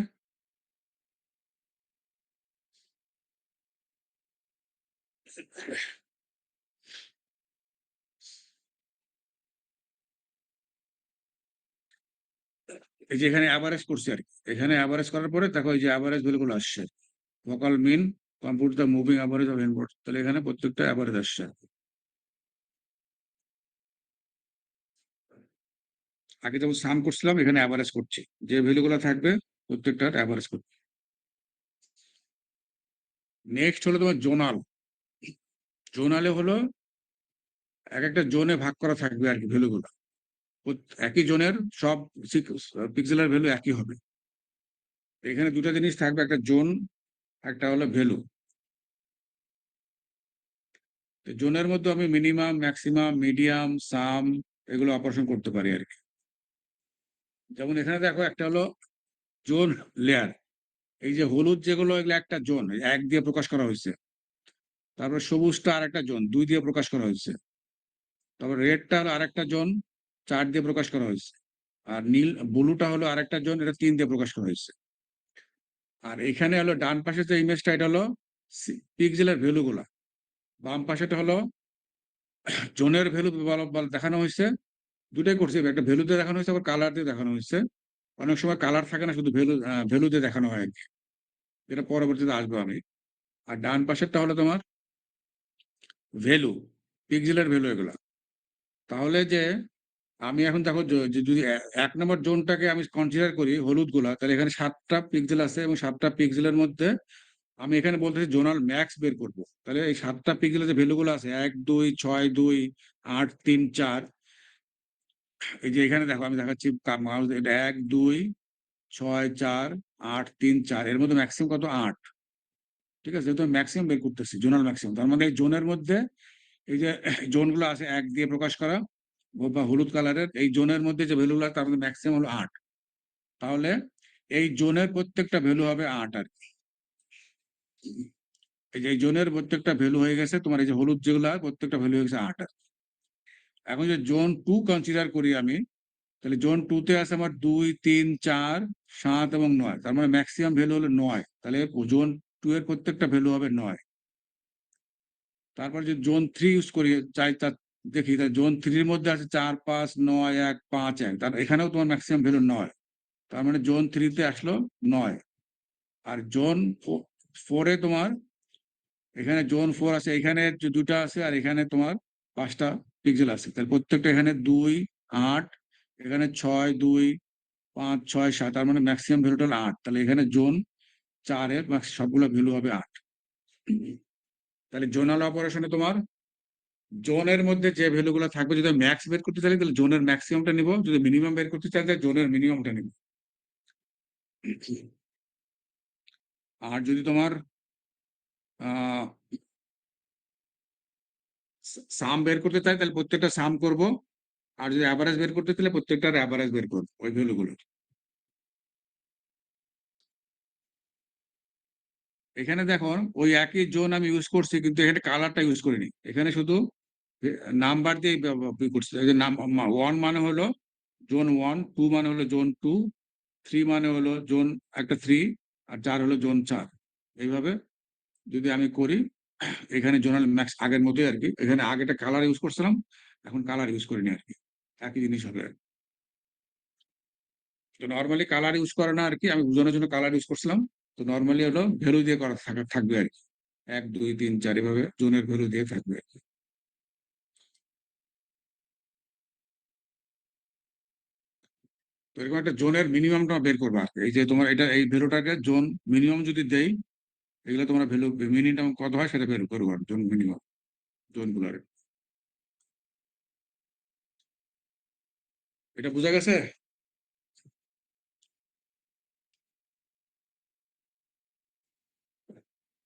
এই যে এখানে অ্যাভারেজ করছি আর কি। এখানে অ্যাভারেজ করার পরে দেখো এই যে অ্যাভারেজ ভ্যালুগুলো আসছে, local mean, compute the moving average of input, তাহলে এখানে প্রত্যেকটা অ্যাভারেজ আসছে। আগে যেমন সাম করছিলাম, এখানে অ্যাভারেজ করছি, যে ভ্যালুগুলো থাকবে প্রত্যেকটার অ্যাভারেজ করছি। নেক্সট হলো তোমার জোনাল। জোনালে হলো এক একটা জোনে ভাগ করা থাকবে আর কি ভ্যালুগুলো। একই জোনের সব পিক্সেলের ভ্যালু একই হবে। এখানে দুটা জিনিস থাকবে, একটা জোন, একটা হলো ভ্যালু। জোনের মধ্যে আমি মিনিমাম, ম্যাক্সিমাম, মিডিয়াম, সাম এগুলো অপারেশন করতে পারি আর কি। যেমন এখানে দেখো একটা হলো জোন লেয়ার। এই যে হলুদ যেগুলো, এগুলো একটা জোন 1 দিয়ে প্রকাশ করা হয়েছে। তারপর সবুজটা আর একটা জোন 2 দিয়ে প্রকাশ করা হয়েছে। তারপর রেডটা হলো আরেকটা জোন 4 দিয়ে প্রকাশ করা হয়েছে। আর ব্লুটা হলো আরেকটা জোন, এটা 3 দিয়ে প্রকাশ করা হয়েছে। আর এখানে হলো ডান পাশে যে ইমেজটা, এটা হলো পিক্সেলের ভ্যালু গুলা। বাম পাশেটা হলো জোনের ভ্যালু দেখানো হয়েছে, দুটাই করছি, একটা ভ্যালুতে দেখানো হয়েছে, আবার কালার দিয়ে দেখানো হয়েছে। অনেক সময় কালার থাকে না, শুধু ভ্যালু দিয়ে দেখানো হয় আর কি, যেটা পরবর্তীতে আসবো আমি। আর ডান পাশেরটা হলো তোমার ভ্যালু, পিক্সেলের ভ্যালু এগুলা। তাহলে যে আমি এখন দেখো যদি 1 নম্বর জোনটাকে আমি কনসিডার করি হলুদ গুলা, তাহলে এখানে 7টা পিক্সেল আছে এবং 7টা পিক্সেলের মধ্যে আমি এখানে বলতেছি জোনাল ম্যাক্স বের করব। তাহলে এই 7টা পিক্সেলের যে ভ্যালু গুলো আছে 1 2 6 2 8 3 4, এই যে এখানে দেখো আমি দেখাচ্ছি মাউস, এটা 1 2 6 4 8 3 4, এর মধ্যে ম্যাক্সিমাম কত 8। ঠিক আছে, যেহেতু ম্যাক্সিমাম বের করতেছি, জোনাল ম্যাক্সিমাম, তার মানে এই জোনের মধ্যে এই যে জোনগুলো আছে 1 দিয়ে প্রকাশ করা বা হলুদ কালারের, এই জোনের মধ্যে যে ভ্যালুগুলো তার মধ্যে ম্যাক্সিমাম হলো 8। তাহলে এই জোনের প্রত্যেকটা ভ্যালু হবে 8 আর কি। এই যে এই জোনের প্রত্যেকটা ভ্যালু হয়ে গেছে তোমার, এই যে হলুদ যেগুলো প্রত্যেকটা ভ্যালু হয়ে গেছে 8 আর কি। এখন যে জোন 2 কনসিডার করি আমি, তাহলে জোন 2 তে আছে আমার 2 3 4 7 এবং 9, তার মানে ম্যাক্সিমাম ভ্যালু হলো 9। তাহলে জোন 2 এর প্রত্যেকটা ভ্যালু হবে 9। তারপর যে জোন 3 ইউজ করি চাই, তা দেখি তাহলে জোন 3 এর মধ্যে আছে 4 5 9 1 5 1, তার এখানেও তোমার ম্যাক্সিমাম ভ্যালু 9। তার মানে জোন 3 তে আসলো 9। আর জোন 4 এ তোমার এখানে জোন 4 আছে, এখানে যে দুটা আছে, আর এখানে তোমার 5টা পিক্সেল আছে, তাহলে প্রত্যেকটা এখানে 2 8, এখানে 6 2 5 6 7, তার মানে ম্যাক্সিমাম ভ্যালুটা হলো 8। তাহলে এখানে জোন 4 এর সবগুলো ভ্যালু হবে 8। তাহলে জোনাল অপারেশনে তোমার জোনের মধ্যে যে ভ্যালুগুলো থাকবে, যদি ম্যাক্স বের করতে চাই তাহলে জোনের ম্যাক্সিমামটা নিব, যদি মিনিমাম বের করতে চাই তাহলে জোনের মিনিমামটা নিব। আর যদি তোমার সাম বের করতে চাই তাহলে প্রত্যেকটা সাম করব, আর যদি অ্যাভারেজ বের করতে চাইলে প্রত্যেকটার অ্যাভারেজ বের করবো ওই ভ্যালুগুলো। এখানে দেখো ওই একই জোন আমি ইউজ করছি, কিন্তু এখানে কালারটা ইউজ করিনি, এখানে শুধু নাম্বার দিয়ে করছি। এই যে 1 মানে হলো জোন 1, 2 মানে হলো জোন 2, 3 মানে হলো জোন একটা 3, আর 4 হলো জোন 4। এইভাবে যদি আমি করি, এখানে জোনাল ম্যাক্স আগের মতোই আর কি। এখানে আগেটা কালার ইউজ করছিলাম, এখন কালার ইউজ করিনি আর কি, একই জিনিস হবে। তো নর্মালি কালার ইউজ করে না আর কি, আমি বোঝানোর জন্য কালার ইউজ করছিলাম। তো নর্মালি হলো ভ্যালু দিয়ে করা থাকবে আর কি, 1 2 3 4 এভাবে জোনের ভ্যালু দিয়ে থাকবে আর কি। তো এরকম একটা জোনের মিনিমামটা বের করবে আর কি। এই যে তোমার এটা এই ভ্যালুটাকে জোন মিনিমাম যদি দেই, এগুলো তোমরা ভ্যালু মিনিমাম কত হয় সেটা বের করবো জোন মিনিমাম, জোন গুলার। এটা বোঝা গেছে?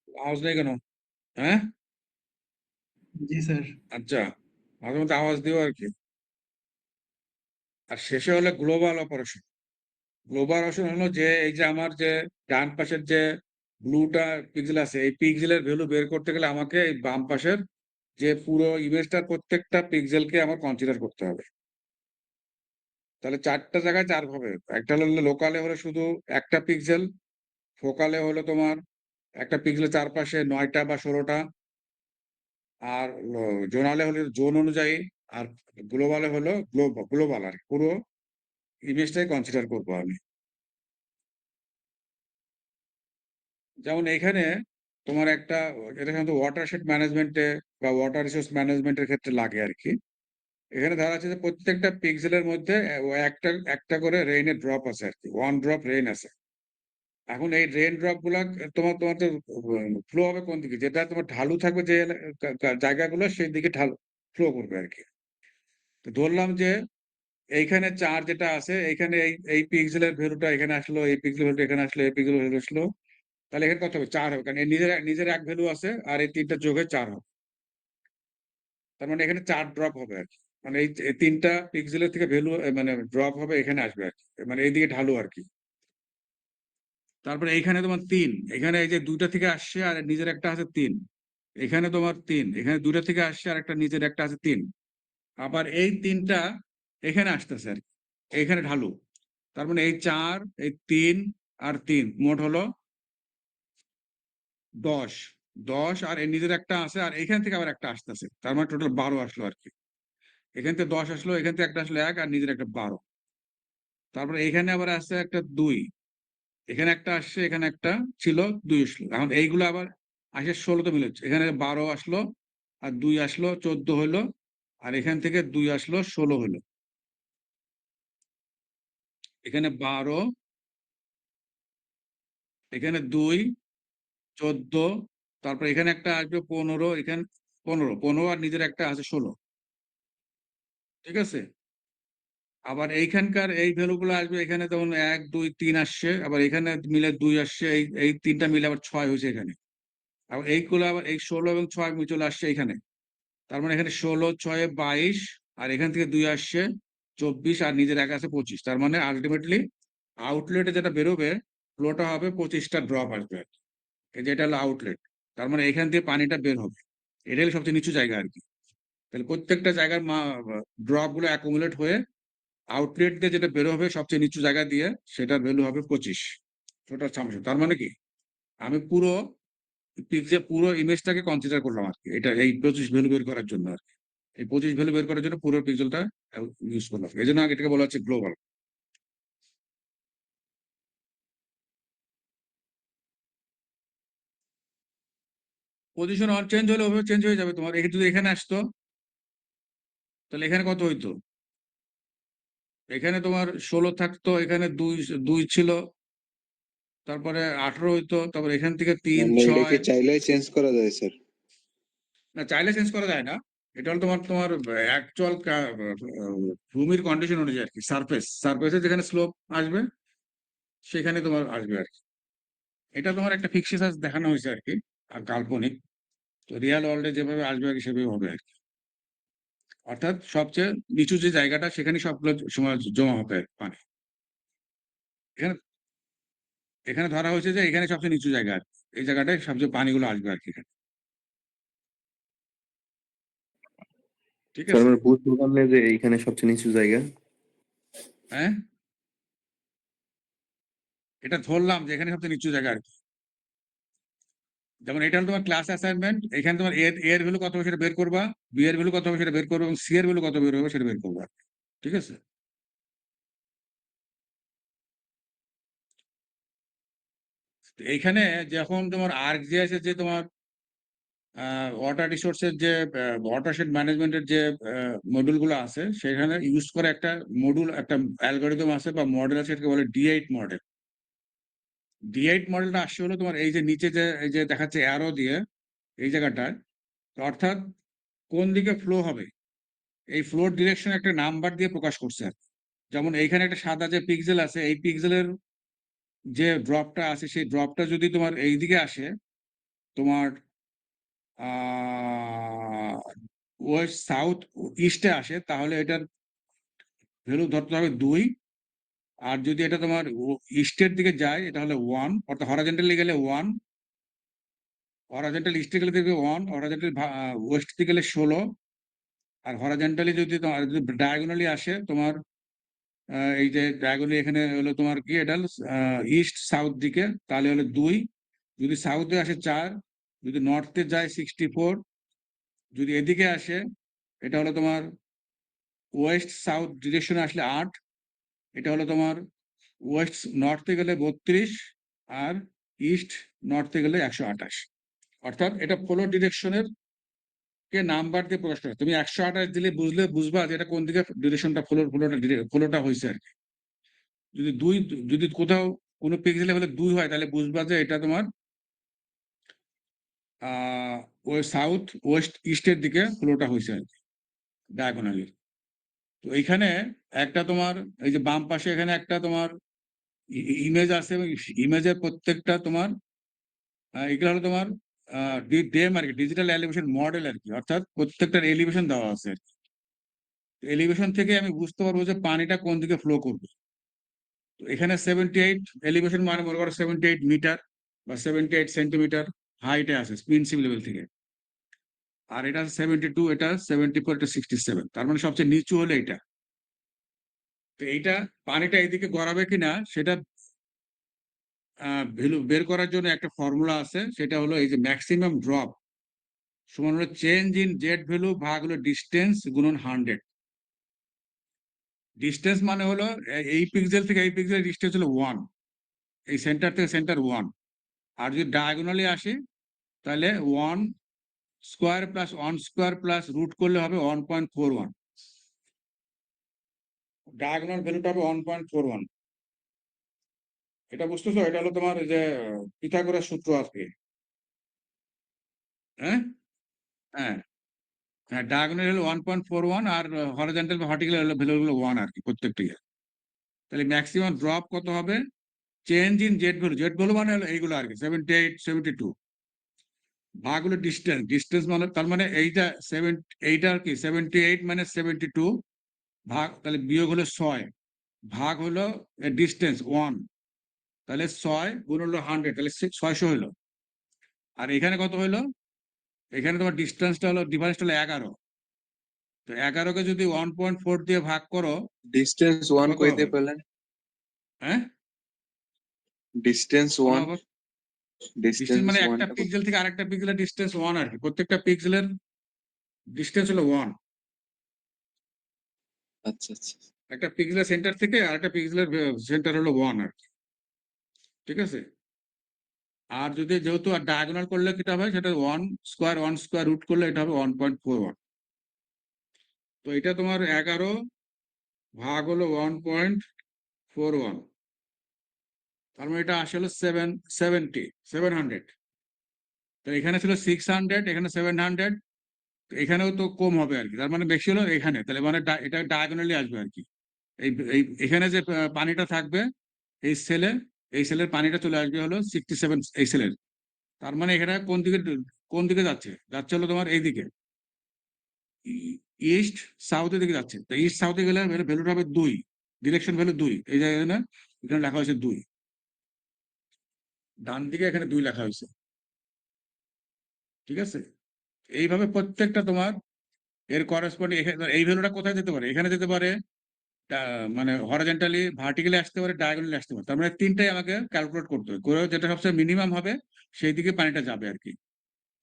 আওয়াজ নেই কেন? হ্যাঁ, জি স্যার। আচ্ছা, মাঝে মধ্যে আওয়াজ দিও আর কি। আর শেষে হলো গ্লোবাল অপারেশন। গ্লোবাল অপারেশন হলো যে এই যে আমার যে ডান পাশের যে ব্লুটা পিক্সেল আছে, এই পিক্সেলের ভ্যালু বের করতে গেলে আমাকে এই বাম পাশের যে পুরো ইমেজটার প্রত্যেকটা পিক্সেলকে আমার কনসিডার করতে হবে। তাহলে 4টা জায়গায় 4 ভাবে, একটা হলো লোকালে হলো শুধু একটা পিক্সেল, ফোকালে হলো তোমার একটা পিক্সেলের চারপাশে 9টা বা 16টা, আর জোনালে হলো জোন অনুযায়ী, আর গ্লোবালে হলো গ্লোবাল আর কি, পুরো ইমেজটাই কনসিডার করবো আমি। যেমন এখানে তোমার একটা, এটা সাধারণত ওয়াটারশেড ম্যানেজমেন্টে বা ওয়াটার রিসোর্স ম্যানেজমেন্টের ক্ষেত্রে লাগে আর কি। এখানে ধরা যাচ্ছে যে প্রত্যেকটা পিক্সেলের মধ্যে একটা একটা করে রেইনের ড্রপ আছে আর কি, 1 ড্রপ রেইন আছে। এখন এই রেইন ড্রপ গুলা তোমার তোমার ফ্লো হবে কোন দিকে, যেটা তোমার ঢালু থাকবে যে জায়গাগুলো সেই দিকে ঢালু ফ্লো করবে আর কি। তো ধরলাম যে এইখানে 4 যেটা আছে, এইখানে এই পিক্সেলের ভ্যালুটা এখানে আসলো, এই পিক্সেলের ভ্যালুটা এখানে আসলো, এই পিক্সেলের ভ্যালু আসলো, তাহলে এখানে কত হবে 4 হবে, কারণ নিজের নিজের এক ভ্যালু আছে, আর এই 3টা যোগে 4 হবে। তার মানে এখানে 4 ড্রপ হবে আর কি, মানে এই 3টা পিক্সেলের থেকে ভ্যালু মানে ড্রপ হবে এখানে আসবে আর কি, মানে এইদিকে ঢালু আর কি। তারপরে এইখানে তোমার 3, এখানে এই যে 2টা থেকে আসছে আর নিজের একটা আছে 3, এখানে তোমার 3, এখানে 2টা থেকে আসছে আর একটা নিজের একটা আছে 3, আবার এই 3টা এখানে আসতেছে আর কি, এখানে ঢালু। তার মানে এই 4 এই 3 আর 3 মোট হলো 10, 10, আর এই নিজের একটা আছে আর এখান থেকে আবার একটা আসতেছে, তার মানে টোটাল 12 আসলো আর কি। এখান থেকে 10 আসলো, এখান থেকে একটা আসলো 1 আর নিজের একটা 12। তারপরে এখানে আবার আসছে একটা 2, এখানে একটা আসছে, এখানে একটা ছিল 2 আসলো। এখন এইগুলো আবার আসে 16তে মিলে হচ্ছে। এখানে 12 আসলো আর 2 আসলো 14 হইলো, আর এখান থেকে 2 আসলো 16 হইলো। এখানে 12, এখানে 2, 14, তারপর এখানে একটা আসবে 15, এখানে 15 আর নিজের একটা আছে 16। ঠিক আছে, আবার এইখানকার এই ভ্যালুগুলো আসবে, এখানে তখন 1 2 3 আসছে, আবার এখানে মিলে 2 আসছে, এই এই তিনটা মিলে আবার 6 হয়েছে এখানে। আবার এইগুলো আবার এই 16 এবং 6 চলে আসছে এখানে। তার মানে এখানে 16 6 22, আর এখান থেকে 2 আসছে 24, আর নিজের এক আছে 25। তার মানে আলটিমেটলি আউটলেটে যেটা বেরোবে ফ্লোটা হবে 25টা ড্রপ আসবে। এই যে এটা হলো আউটলেট, তার মানে এখান থেকে পানিটা বের হবে। এটাই হলো সবচেয়ে নিচু জায়গা আর কি। তাহলে প্রত্যেকটা জায়গার ড্রপ গুলো অ্যাকুমুলেট হয়ে আউটলেট দিয়ে যেটা বের হবে সবচেয়ে নিচু জায়গা দিয়ে, সেটার ভ্যালু হবে 25 টোটাল সামসে। তার মানে কি, আমি পুরো পুরো ইমেজটাকে কনসিডার করলাম আর কি, এটা এই 25 ভ্যালু বের করার জন্য আর কি। এই 25 ভ্যালু বের করার জন্য পুরো পিক্সেলটা ইউজ করলাম, এই জন্য এটাকে বলা হচ্ছে গ্লোবাল। পজিশন অন চেঞ্জ হলে ওভাবে চেঞ্জ হয়ে যাবে। তোমার যদি এখানে আসতো তাহলে এখানে কত হইতো, এখানে তোমার 16 থাকতো, এখানে 2 ছিল, তারপরে 18 হইতো, তারপর এখান থেকে 3 6। চাইলে চেঞ্জ করা যায় স্যার। না, চাইলে চেঞ্জ করা যায় না। এটা হলো তোমার তোমার অ্যাকচুয়াল ভূমির কন্ডিশন অনুযায়ী আর কি। সারফেসে যেখানে স্লোপ আসবে সেখানে তোমার আসবে আর কি। এটা তোমার একটা ফিক্সিসাস দেখানো হয়েছে আর কি, আর কাল্পনিক। তো রিয়াল ওয়ার্ল্ডে যেভাবে আসবে আর কি সেভাবে হবে আর কি। অর্থাৎ সবচেয়ে নিচু যে জায়গাটা সেখানে সবগুলো সময় জমা হবে পানি। এখানে এখানে ধরা হয়েছে যে এখানে সবচেয়ে নিচু জায়গা আর কি। এই জায়গাটায় সবচেয়ে পানিগুলো আসবে আর কি এখানে। ঠিক স্যার আছে, আমরা বুঝতে পারলে যে এইখানে সবচেয়ে নিচু জায়গা। হ্যাঁ এটা ধরলাম যে এখানে সবচেয়ে নিচু জায়গা আর কি। যেমন এটা হলো তোমার ক্লাস অ্যাসাইনমেন্ট, এখানে তোমার এর ভ্যালু কত হবে সেটা বের করবা, বি এর ভ্যালু কত হবে সেটা বের করবে, এবং সি এর ভ্যালু কত বের হবে সেটা বের করবা। ঠিক আছে, এইখানে যখন তোমার আর্কজিআইএস এর যে তোমার ওয়াটার রিসোর্সের যে ওয়াটারশেড ম্যানেজমেন্টের যে মডিউল গুলো আছে, সেখানে ইউজ করে একটা মডিউল, একটা অ্যালগোরিদম আছে বা মডেল আছে, সেটাকে বলে D8 মডেল। D8 মডেলটা আসছে হলো তোমার এই যে নিচে যে এই যে দেখাচ্ছে অ্যারো দিয়ে এই জায়গাটায়, অর্থাৎ কোন দিকে ফ্লো হবে এই ফ্লোর ডিরেকশন একটা নাম্বার দিয়ে প্রকাশ করছে আর কি। যেমন এইখানে একটা সাদা যে পিক্সেল আছে, এই পিক্সেলের যে ড্রপটা আছে সেই ড্রপটা যদি তোমার এই দিকে আসে, তোমার ওয়েস্ট সাউথ ইস্টে আসে, তাহলে এটার ভ্যালু ধরতে হবে 2। আর যদি এটা তোমার ইস্টের দিকে যায় এটা হলে 1, অর্থাৎ হরাজেন্টালি গেলে 1, হরাজেন্টাল ইস্টে গেলে দেখবে 1, হরাজেন্টাল ওয়েস্ট দিকে গেলে 16, আর হরাজেন্টালি যদি তোমার যদি ডায়াগোনালি আসে তোমার এই যে ডায়াগোনালি এখানে হলো তোমার কি এটা ইস্ট সাউথ দিকে, তাহলে হলো 2, যদি সাউথে আসে 4, যদি নর্থে যায় 64, যদি এদিকে আসে এটা হলো তোমার ওয়েস্ট সাউথ ডিরেকশনে আসলে 8, এটা হলো তোমার ওয়েস্ট নর্থে গেলে 32, আর ইস্ট নর্থে গেলে 128। অর্থাৎ এটা ফ্লো ডিরেকশনের কে নাম্বার দিয়ে প্রকাশ করে। তুমি 128 দিলে বুঝবা যে এটা কোন দিকে ডিরেকশনটা ফ্লোটা হয়েছে আর কি। যদি 2, যদি কোথাও কোনো পিক্সেলে হলে 2 হয় তাহলে বুঝবা যে এটা তোমার ওই সাউথ ওয়েস্ট ইস্টের দিকে ফ্লোটা হয়েছে আর কি, ডায়াগোনালি। তো এইখানে একটা তোমার এই যে বাম পাশে এখানে একটা তোমার ইমেজ আছে, এবং ইমেজের প্রত্যেকটা তোমার এগুলো হলো তোমার ডেম আর কি, ডিজিটাল এলিভেশন মডেল আর কি। অর্থাৎ প্রত্যেকটার এলিভেশন দেওয়া আছে আর কি। এলিভেশন থেকে আমি বুঝতে পারবো যে পানিটা কোন দিকে ফ্লো করবে। তো এখানে 78 এলিভেশন মানে মনে করো 78 মিটার বা 78 সেন্টিমিটার হাইটে আছে স্পিন সি লেভেল থেকে। আর এটা 72, এটা 74, এটা 67, তার মানে সবচেয়ে নিচু হলে এটা। তো এইটা পানিটা এইদিকে গড়াবে কিনা সেটা ভ্যালু বের করার জন্য একটা ফর্মুলা আছে, সেটা হলো এই যে ম্যাক্সিমাম ড্রপ সমান হলো চেঞ্জ ইন জেড ভ্যালু ভাগ হলো ডিস্টেন্স গুণন 100। ডিস্টেন্স মানে হলো এই পিক্সেল থেকে এই পিক্সেল ডিস্টেন্স হলো 1, এই সেন্টার থেকে সেন্টার 1। আর যদি ডায়াগোনালি আসে তাহলে 1 square plus 1 square plus root করলে হবে 1.41। ডায়াগোনাল ভ্যালুটা হবে 1.41। এটা বুঝতেছো? এটা হলো তোমার যে পিথাগোরাস সূত্র আর কি। হ্যাঁ হ্যাঁ হ্যাঁ, ডায়াগোনাল হলো 1.41 আর হরিজন্টাল বা ভার্টিক্যাল হলো ভ্যালু হলো 1 আর কি প্রত্যেকটি। তাহলে ম্যাক্সিমাম ড্রপ কত হবে? চেঞ্জ ইন জেড ভ্যালু মানে হলো এইগুলো আর কি 78 72 ভাগ হলো ডিস্টেন্স মানে তার মানে এইটা এইটা আর কি 78 মানে 72 ভাগ, তাহলে বিয়োগ হলো 6 ভাগ হলো ডিস্টেন্স 1, তাহলে 6 গুণ হলো 100, তাহলে 600 হলো। আর এখানে কত হলো? এখানে তোমার ডিস্টেন্সটা হলো ডিফারেন্সটা হলো 11। তো 11কে যদি 1.4 দিয়ে ভাগ করো, ডিস্টেন্স 1 কত কই হবে? দিয়ে পেলেন? হ্যাঁ, ডিস্টেন্স 1, ডিস্টেন্স ডিস্টেন্স মানে 1 একটা পিক্সেল থেকে আরেকটা পিক্সেলের ডিস্টেন্স 1 আর কি। প্রত্যেকটা পিক্সেলের ডিস্টেন্স হলো 1। আচ্ছা আচ্ছা। একটা পিক্সেলের সেন্টার থেকে আরেকটা পিক্সেলের সেন্টার হলো 1 আর কি। ঠিক আছে? আর যদি যেহেতু ডায়াগোনাল করলে যেটা হবে সেটা 1 স্কোয়ার রুট করলে এটা হবে 1.41। তো এটা তোমার 11 ভাগ হলো 1.41, তার মানে এটা আসলে 700। তো এখানে ছিল 600, এখানে 700, এখানেও তো কম হবে আর কি, তার মানে বেশি হলো এখানে, তাহলে মানে এটা ডায়াগোনালি আসবে আর কি। এখানে যে পানিটা থাকবে এই সেলে, এই সেলের পানিটা চলে আসবে হলো 67 এই সেলের। তার মানে এখানে কোন দিকে যাচ্ছে? যাচ্ছে হলো তোমার এইদিকে, ইস্ট সাউথের দিকে যাচ্ছে। তো ইস্ট সাউথে গেলে ভ্যালুটা হবে 2, ডিরেকশন ভ্যালু 2। এই জায়গায় না এখানে লেখা হয়েছে 2, ডান দিকে এখানে 2 লেখা হয়েছে। ঠিক আছে? এইভাবে প্রত্যেকটা তোমার এর করেসপন্ডিং এই ভ্যালুটা কোথায় যেতে পারে? এখানে যেতে পারে, মানে হরিজন্টালি ভার্টিক্যালি আসতে পারে, ডায়াগোনালি আসতে পারে। তার মানে তিনটাই আমাকে ক্যালকুলেট করতে হবে, করে যেটা সবচেয়ে মিনিমাম হবে সেই দিকে পানিটা যাবে আর কি।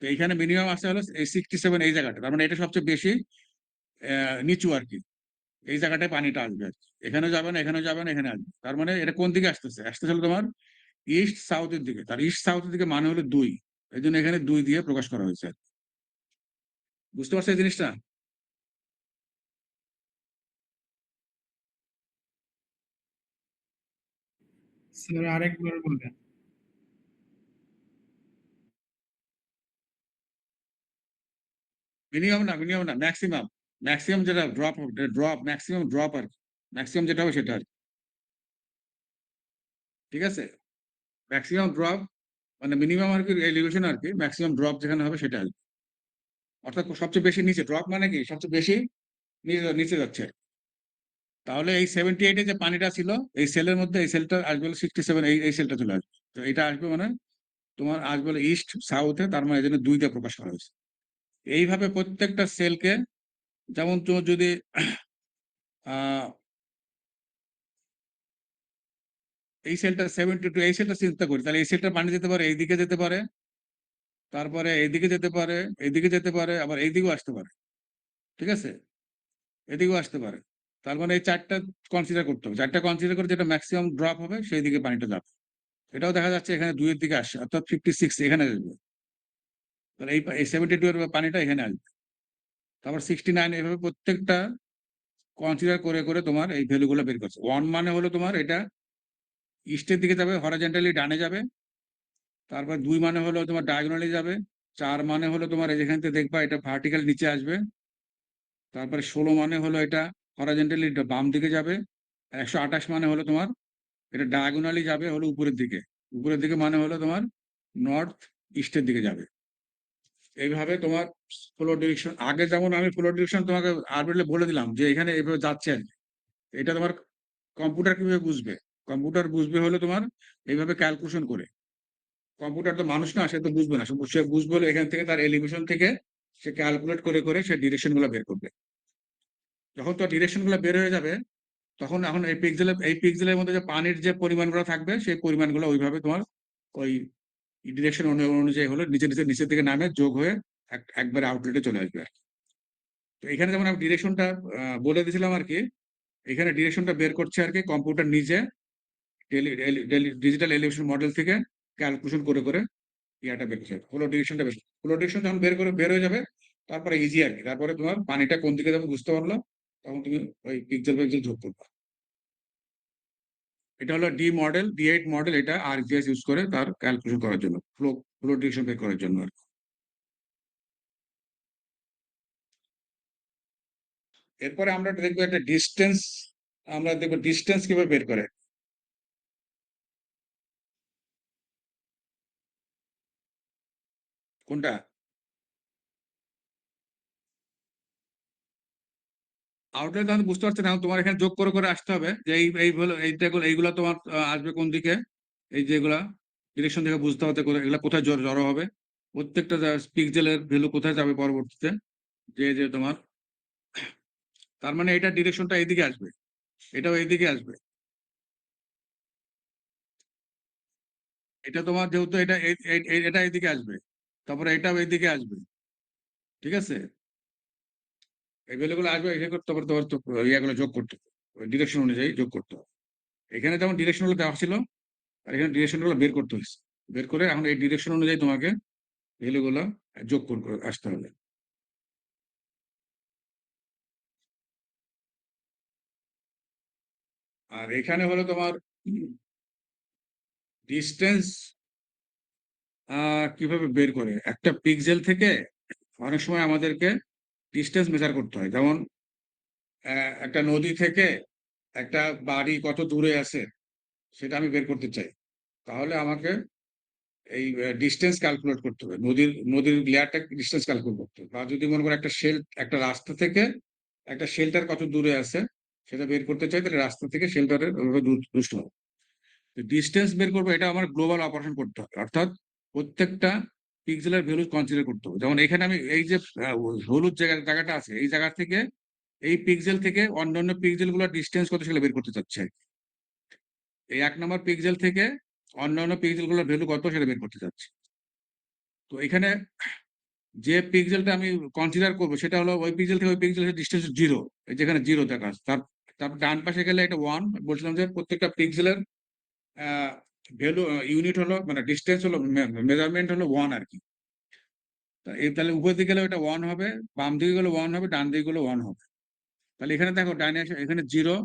তো এইখানে মিনিমাম আসতে হলো এই 67 এই জায়গাটা, তার মানে এটা সবচেয়ে বেশি নিচু আর কি। এই জায়গাটায় পানিটা আসবে আর কি। এখানেও যাবে না, এখানেও যাবে না, এখানে আসবে। তার মানে এটা কোন দিকে আসতেছে? আসতেছে হলো তোমার ইস্ট সাউথের দিকে। তার ইস্ট সাউথের দিকে মানে হলো 2, এই জন্য এখানে 2 দিয়ে প্রকাশ করা হয়েছে। বুঝতে পারছো এই জিনিসটা? স্যার আরেকবার বলবেন। মিনিমাম না ম্যাক্সিমাম। ম্যাক্সিমাম যেটা ম্যাক্সিমাম ড্রপ আর কি, ম্যাক্সিমাম যেটা হবে সেটা আর কি। ঠিক আছে? ম্যাক্সিমাম ড্রপ মানে মিনিমাম আর কি এলিভেশন আর কি, ম্যাক্সিমাম ড্রপ যেখানে হবে সেটা আর কি। অর্থাৎ সবচেয়ে বেশি নিচে ড্রপ মানে কি সবচেয়ে বেশি নিচে যাচ্ছে। তাহলে এই 78 যে পানিটা ছিল এই সেলের মধ্যে, এই সেলটা আসবে 67, এই সেলটা চলে আসবে। তো এটা আসবে মানে তোমার আসবে ইস্ট সাউথে, তার মানে এই জন্য 2 দিয়ে প্রকাশ করা হয়েছে। এইভাবে প্রত্যেকটা সেলকে, যেমন তোমার যদি আহ এই সেলটা 72, এই সেলটা চিন্তা করি, তাহলে এই সেলটা পানি যেতে পারে, এইদিকে যেতে পারে, তারপরে এইদিকে যেতে পারে, এইদিকে যেতে পারে, আবার এইদিকেও আসতে পারে। ঠিক আছে? এদিকেও আসতে পারে। তার মানে এই 4টা কনসিডার করতে হবে। 4টা কনসিডার করে যেটা ম্যাক্সিমাম ড্রপ হবে সেই দিকে পানিটা যাবে। এটাও দেখা যাচ্ছে এখানে 2 এর দিকে আসছে, অর্থাৎ 56 এখানে আসবে। তাহলে এই 72 এর পানিটা এখানে আসবে। তারপর 69, এভাবে প্রত্যেকটা কনসিডার করে করে তোমার এই ভ্যালুগুলো বের করছে। 1 মানে হলো তোমার এটা ইস্টের দিকে যাবে, হরিজন্টালি ডানে যাবে। তারপর 2 মানে হলো তোমার ডায়াগোনালি যাবে। 4 মানে হলো তোমার যেখান থেকে দেখবা এটা ভার্টিক্যাল নিচে আসবে। তারপরে 16 মানে হলো এটা হরিজন্টালি বাম দিকে যাবে। 128 মানে হলো তোমার এটা ডায়াগোনালি যাবে হলো উপরের দিকে। উপরের দিকে মানে হলো তোমার নর্থ ইস্টের দিকে যাবে। এইভাবে তোমার ফ্লো ডিরেকশন, আগে যেমন আমি ফ্লো ডিরেকশন তোমাকে আরবিটলি বলে দিলাম যে এখানে এইভাবে যাচ্ছে আর কি। এটা তোমার কম্পিউটার কিভাবে বুঝবে? কম্পিউটার বুঝবে হলো তোমার এইভাবে ক্যালকুলেশন করে। কম্পিউটার তো মানুষ না, সে তো বুঝবে না। সে বুঝবে হলো এখান থেকে তার এলিভেশন থেকে সে ক্যালকুলেট করে করে সে ডিরেকশন গুলো বের করবে। যখন তো ডিরেকশন গুলো বের হয়ে যাবে তখন এখন এই পিক্সেলের মধ্যে যে পানির যে পরিমাণগুলো থাকবে সেই পরিমাণগুলো ওইভাবে তোমার ওই ডিরেকশন অনুযায়ী হলো নিচের দিকে নামে যোগ হয়ে একবারে আউটলেটে চলে আসবে আর কি। তো এখানে যেমন আমি ডিরেকশনটা বলে দিয়েছিলাম আর কি, এখানে ডিরেকশনটা বের করছে আর কি কম্পিউটার নিজে ডিজিটাল এলিভেশন মডেল থেকে ক্যালকুলেশন করে করে ইয়াটা বের করছে, ফ্লো ডিরেকশনটা ফ্লো ডিরেকশন যখন বের হয়ে যাবে তারপরে ইজি আর কি, তারপরে তোমার পানিটা কোন দিকে যাবে বুঝতে পারলো, তখন তুমি ওই পিক্সেল যোগ করবে। এটা হলো D8 মডেল, এটা আরজিএস ইউজ করে তার ক্যালকুলেশন করার জন্য, ফ্লো ডিরেকশন বের করার জন্য আর কি। এরপরে আমরা দেখবো একটা ডিস্টেন্স, আমরা দেখবো ডিস্টেন্স কিভাবে বের করে। কোনটা? আউটলাইন তাহলে বুঝতে পারছো না, তোমার এখানে যোগ করে করে আসতে হবে যে এইগুলো তোমার আসবে কোন দিকে, এই যেগুলা ডিরেকশন থেকে বুঝতে হতে করে এগুলা কোথায় জড়ো হবে, প্রত্যেকটা পিক্সেলের ভ্যালু কোথায় যাবে পরবর্তীতে, যে তোমার, তার মানে এটা ডিরেকশনটা এইদিকে আসবে, এটাও এইদিকে আসবে। এটা তোমার যেহেতু এটা এইদিকে আসবে, তারপরে এটাও এইদিকে আসবে, ঠিক আছে? এই ভ্যালুগুলো আসবে, এখানে করতে হবে, তোমার তো ইয়াগুলো যোগ করতে হবে, ডিরেকশন অনুযায়ী যোগ করতে হবে। এখানে যেমন ডিরেকশন গুলো দেওয়া ছিল, আর এখানে ডিরেকশন গুলো বের করতে হয়েছে, বের করে এখন এই ডিরেকশন অনুযায়ী তোমাকে ভ্যালুগুলো যোগ করে আসতে হবে। আর এখানে হলো তোমার ডিস্টেন্স কিভাবে বের করে, একটা পিক্সেল থেকে অনেক সময় আমাদেরকে ডিস্টেন্স মেজার করতে হয়, যেমন একটা নদী থেকে একটা বাড়ি কত দূরে আছে সেটা আমি বের করতে চাই, তাহলে আমাকে এই ডিস্টেন্স ক্যালকুলেট করতে হবে, নদীর লেয়ারটা ডিস্টেন্স ক্যালকুলেট করতে হবে। বা যদি মনে করো একটা রাস্তা থেকে একটা শেল্টার কত দূরে আছে সেটা বের করতে চাই, তাহলে রাস্তা থেকে শেল্টারের দূরত্ব হবে। ডিস্টেন্স বের করবো, এটা আমার গ্লোবাল অপারেশন করতে হবে, অর্থাৎ প্রত্যেকটা পিক্সেলের ভ্যালু কনসিডার করতে হবে। যেমন এখানে আমি এই যে হলুদ জায়গাটা আছে, এই জায়গা থেকে এই পিক্সেল থেকে অন্যান্য পিক্সেল গুলোর ডিস্টেন্স কত সেটা বের করতে চাচ্ছে, এই 1 নম্বর পিক্সেল থেকে অন্যান্য পিক্সেল গুলোর ভ্যালু কত সেটা বের করতে চাচ্ছি। তো এখানে যে পিক্সেলটা আমি কনসিডার করবো সেটা হলো ওই পিক্সেল থেকে ওই পিক্সেলের ডিস্টেন্স 0, যেখানে 0 দেখা আছে, তার ডান পাশে গেলে এটা 1, বলছিলাম যে প্রত্যেকটা পিক্সেলের ভ্যালু ইউনিট হলো, মানে ডিস্টেন্স হলো, মেজারমেন্ট হলো 1 আর কি। তাহলে উপর দিকে গেলে ওটা 1 হবে, বাম দিকে গেলে 1 হবে, ডান দিকে গেলে 1 হবে। তাহলে এখানে দেখো ডাইনে এখানে 0,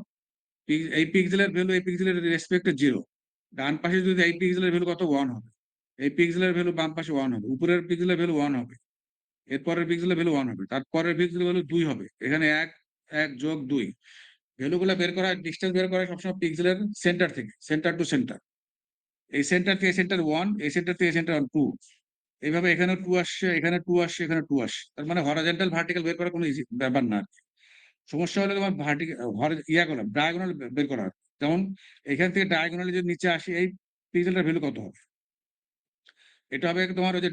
এই পিক্সেলের ভ্যালু এই পিক্সেলের রেসপেক্টে 0, ডান পাশে যদি এই পিক্সেলের ভ্যালু কত 1 হবে, এই পিক্সেলের ভ্যালু বাম পাশে 1 হবে, উপরের পিক্সেলের ভ্যালু 1 হবে, এরপরের পিক্সেলের ভ্যালু 1 হবে, তারপরের পিক্সেলের ভ্যালু 2 হবে, এখানে 1 যোগ 2। ভ্যালুগুলো বের করা, ডিস্টেন্স বের করা সবসময় পিক্সেলের সেন্টার থেকে, সেন্টার টু সেন্টার, এই সেন্টার থেকে সেন্টার 1, এই সেন্টার থেকে সেন্টার 2, এইভাবে এখানে 2 আসছে, এখানে 2 আসছে, এখানে 2 আসছে, তার মানে হরাইজন্টাল ভার্টিক্যাল বের করা কোনো ব্যাপার না। সমস্যা হলে তোমার ইয়াগুলো ডায়াগোনাল বের করা, যেমন এখান থেকে ডায়াগোনালি যদি নিচে আসি, এই পিক্সেলটার ভ্যালু কত হবে, এটা হবে তোমার ওই যে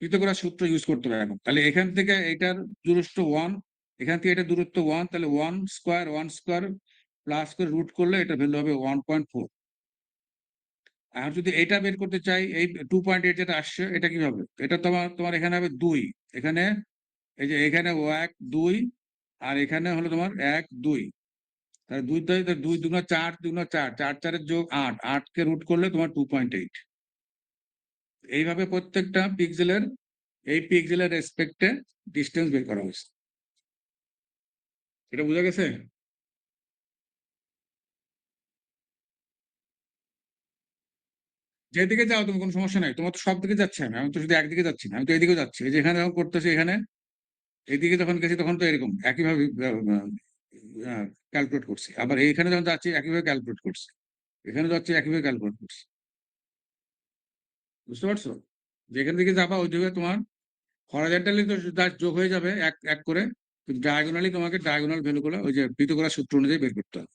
পিথাগোরাস সূত্র ইউজ করতে হবে এখন। তাহলে এখান থেকে এটার দূরত্ব 1, এখান থেকে এটা দূরত্ব 1, তাহলে 1 স্কোয়ার প্লাস করে রুট করলে এটা ভ্যালু হবে 1.4। আর যদি এটা বের করতে চাই, এই 2.8 যেটা আসছে, এটা কি হবে, এটা তোমার এখানে হবে 2, এখানে এই যে এখানে 1 2, আর এখানে হলো তোমার 1 2, তাহলে 2 দুগুণা 4, 4 4 যোগ 8, 8 কে রুট করলে তোমার 2.8। এইভাবে প্রত্যেকটা পিক্সেলের এই পিক্সেলের রেসপেক্টে ডিস্টেন্স বের করা হয়েছে। এটা বোঝা গেছে? যেদিকে যাও তুমি কোনো সমস্যা নাই, তোমার তো সব দিকে যাচ্ছে, আমি তো শুধু একদিকে যাচ্ছি না, আমি তো এদিকেও যাচ্ছি, এই যেখানে যখন করতেছি এখানে এইদিকে যখন গেছি তখন তো এরকম একইভাবে ক্যালকুলেট করছি, আবার এইখানে যখন যাচ্ছি একইভাবে ক্যালকুলেট করছি, এখানে যাচ্ছি একইভাবে ক্যালকুলেট করছি। বুঝতে পারছো? যেখান থেকে যাবা ওই দিকে তোমার হরাইজন্টালি তো যোগ হয়ে যাবে এক এক করে, কিন্তু ডায়াগোনালি তোমাকে ডায়াগোনাল ভ্যালুগুলো ওই যে পিথাগোরাস সূত্র অনুযায়ী বের করতে হবে।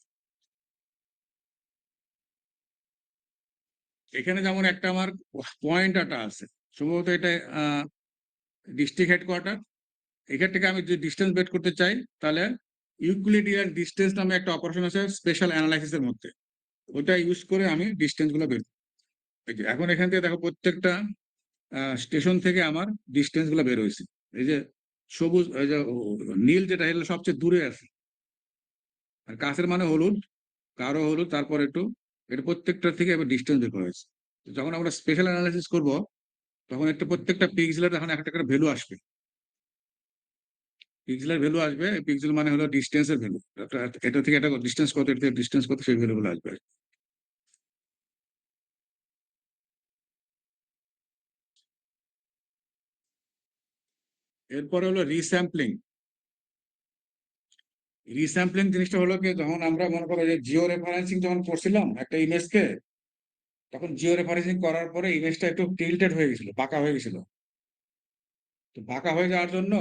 এখানে যেমন একটা আমার পয়েন্ট একটা আছে, সম্ভবত এটা ডিস্ট্রিক্ট হেডকোয়ার্টার, এখান থেকে আমি যদি ডিস্টেন্স বের করতে চাই, তাহলে ইউক্লিডিয়ান ডিস্টেন্স নামে একটা অপারেশন আছে স্পেশাল অ্যানালাইসিসের মধ্যে, ওটা ইউজ করে আমি ডিস্টেন্স গুলো বের করি। এই যে এখন এখান থেকে দেখো প্রত্যেকটা স্টেশন থেকে আমার ডিস্টেন্স গুলো বের হয়েছে, এই যে সবুজ, এই যে নীল যেটা, এটা সবচেয়ে দূরে আছে, আর কাছের মানে হলুদ, গাঢ় হলুদ, তারপর একটু, এটা প্রত্যেকটা থেকে এবার ডিস্টেন্স বের করা হয়েছে। তো যখন আমরা স্পেশাল অ্যানালাইসিস করব, তখন একটা প্রত্যেকটা পিক্সেলের এখন একটা করে ভ্যালু আসবে। পিক্সেলের ভ্যালু আসবে, পিক্সেল মানে হলো ডিস্টেন্সের ভ্যালু। এটা থেকে এটা ডিস্টেন্স কত, এটা থেকে ডিস্টেন্স কত, সেই ভ্যালুগুলো আসবে। এরপরে হলো রিস্যাম্পলিং। রিস্যাম্পলিং জিনিসটা হলো কি, যখন আমরা মনে করো যে জিও রেফারেন্সিং যখন করছিলাম একটা ইমেজকে, তখন জিও রেফারেন্সিং করার পরে ইমেজটা একটু টিল্টেড হয়ে গেছিল, বাঁকা হয়ে গেছিল। তো বাঁকা হয়ে যাওয়ার জন্য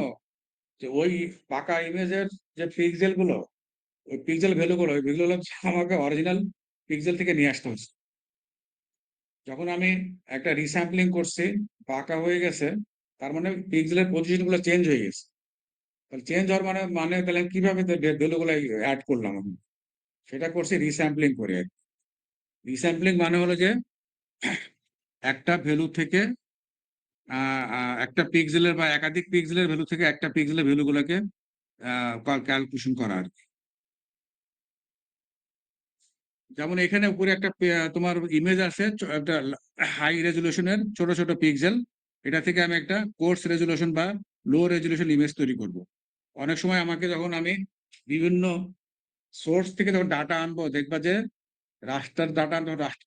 যে ওই বাঁকা ইমেজের যে পিক্সেল গুলো, ওই পিক্সেল ভ্যালু গুলো, ওই ভ্যালু আমাকে অরিজিনাল পিক্সেল থেকে নিয়ে আসতে হচ্ছে। যখন আমি একটা রিস্যাম্পলিং করছি, বাঁকা হয়ে গেছে, তার মানে পিক্সেলের পজিশন গুলো চেঞ্জ হয়ে গেছে। তাহলে চেঞ্জ হওয়ার মানে মানে তাহলে কিভাবে ভ্যালু গুলো অ্যাড করলাম আমি? সেটা করছি রিস্যাম্পলিং করে। রিস্যাম্পলিং মানে হলো যে একটা ভ্যালু থেকে একটা পিক্সেলের বা একাধিক পিক্সেলের ভ্যালু থেকে একটা পিক্সেলের ভ্যালু গুলোকে ক্যালকুলেশন করা আর কি। যেমন এখানে উপরে একটা তোমার ইমেজ আছে, একটা হাই রেজলিউশনের ছোট ছোট পিক্সেল, এটা থেকে আমি একটা কোর্স রেজলিউশন বা লো রেজলিউশন ইমেজ তৈরি করব। অনেক সময় আমাকে যখন আমি বিভিন্ন সোর্স থেকে যখন ডাটা আনবো, দেখবা যে রাস্টার ডাটা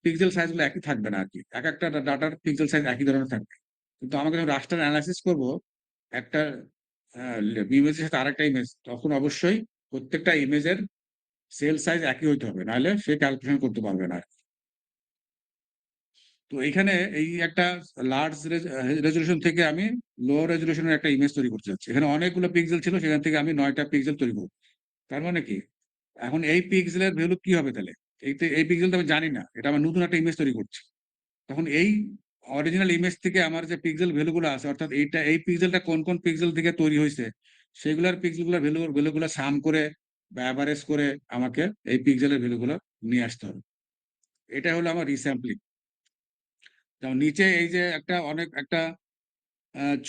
পিক্সেল সাইজ গুলো একই থাকবে না আর কি, এক একটা ডাটার পিক্সেল সাইজ একই ধরনের থাকবে। কিন্তু আমাকে যখন রাস্টার অ্যানালাইসিস করবো একটা ইমেজের সাথে আরেকটা ইমেজ, তখন অবশ্যই প্রত্যেকটা ইমেজের সেল সাইজ একই হইতে হবে, নাহলে সে ক্যালকুলেশন করতে পারবে না। তো এখানে এই একটা লার্জ রেজলিউশন থেকে আমি লো রেজলিউশনের একটা ইমেজ তৈরি করতে যাচ্ছি। এখানে অনেকগুলো পিক্সেল ছিল, সেখান থেকে আমি 9টা পিক্সেল তৈরি করবো। তার মানে কি, এখন এই পিক্সেলের ভ্যালু কি হবে তাহলে? এই পিক্সেলটা আমি জানি না, এটা আমার নতুন একটা ইমেজ তৈরি করছি। তখন এই অরিজিনাল ইমেজ থেকে আমার যে পিক্সেল ভ্যালুগুলো আছে, অর্থাৎ এই পিক্সেলটা কোন কোন পিক্সেল থেকে তৈরি হয়েছে, সেগুলোর পিক্সেলগুলোর ভ্যালুগুলো সাম করে বা অ্যাভারেজ করে আমাকে এই পিক্সেলের ভ্যালুগুলো নিয়ে আসতে হবে। এটা হলো আমার রিস্যাম্পলিং। যেমন নিচে এই যে একটা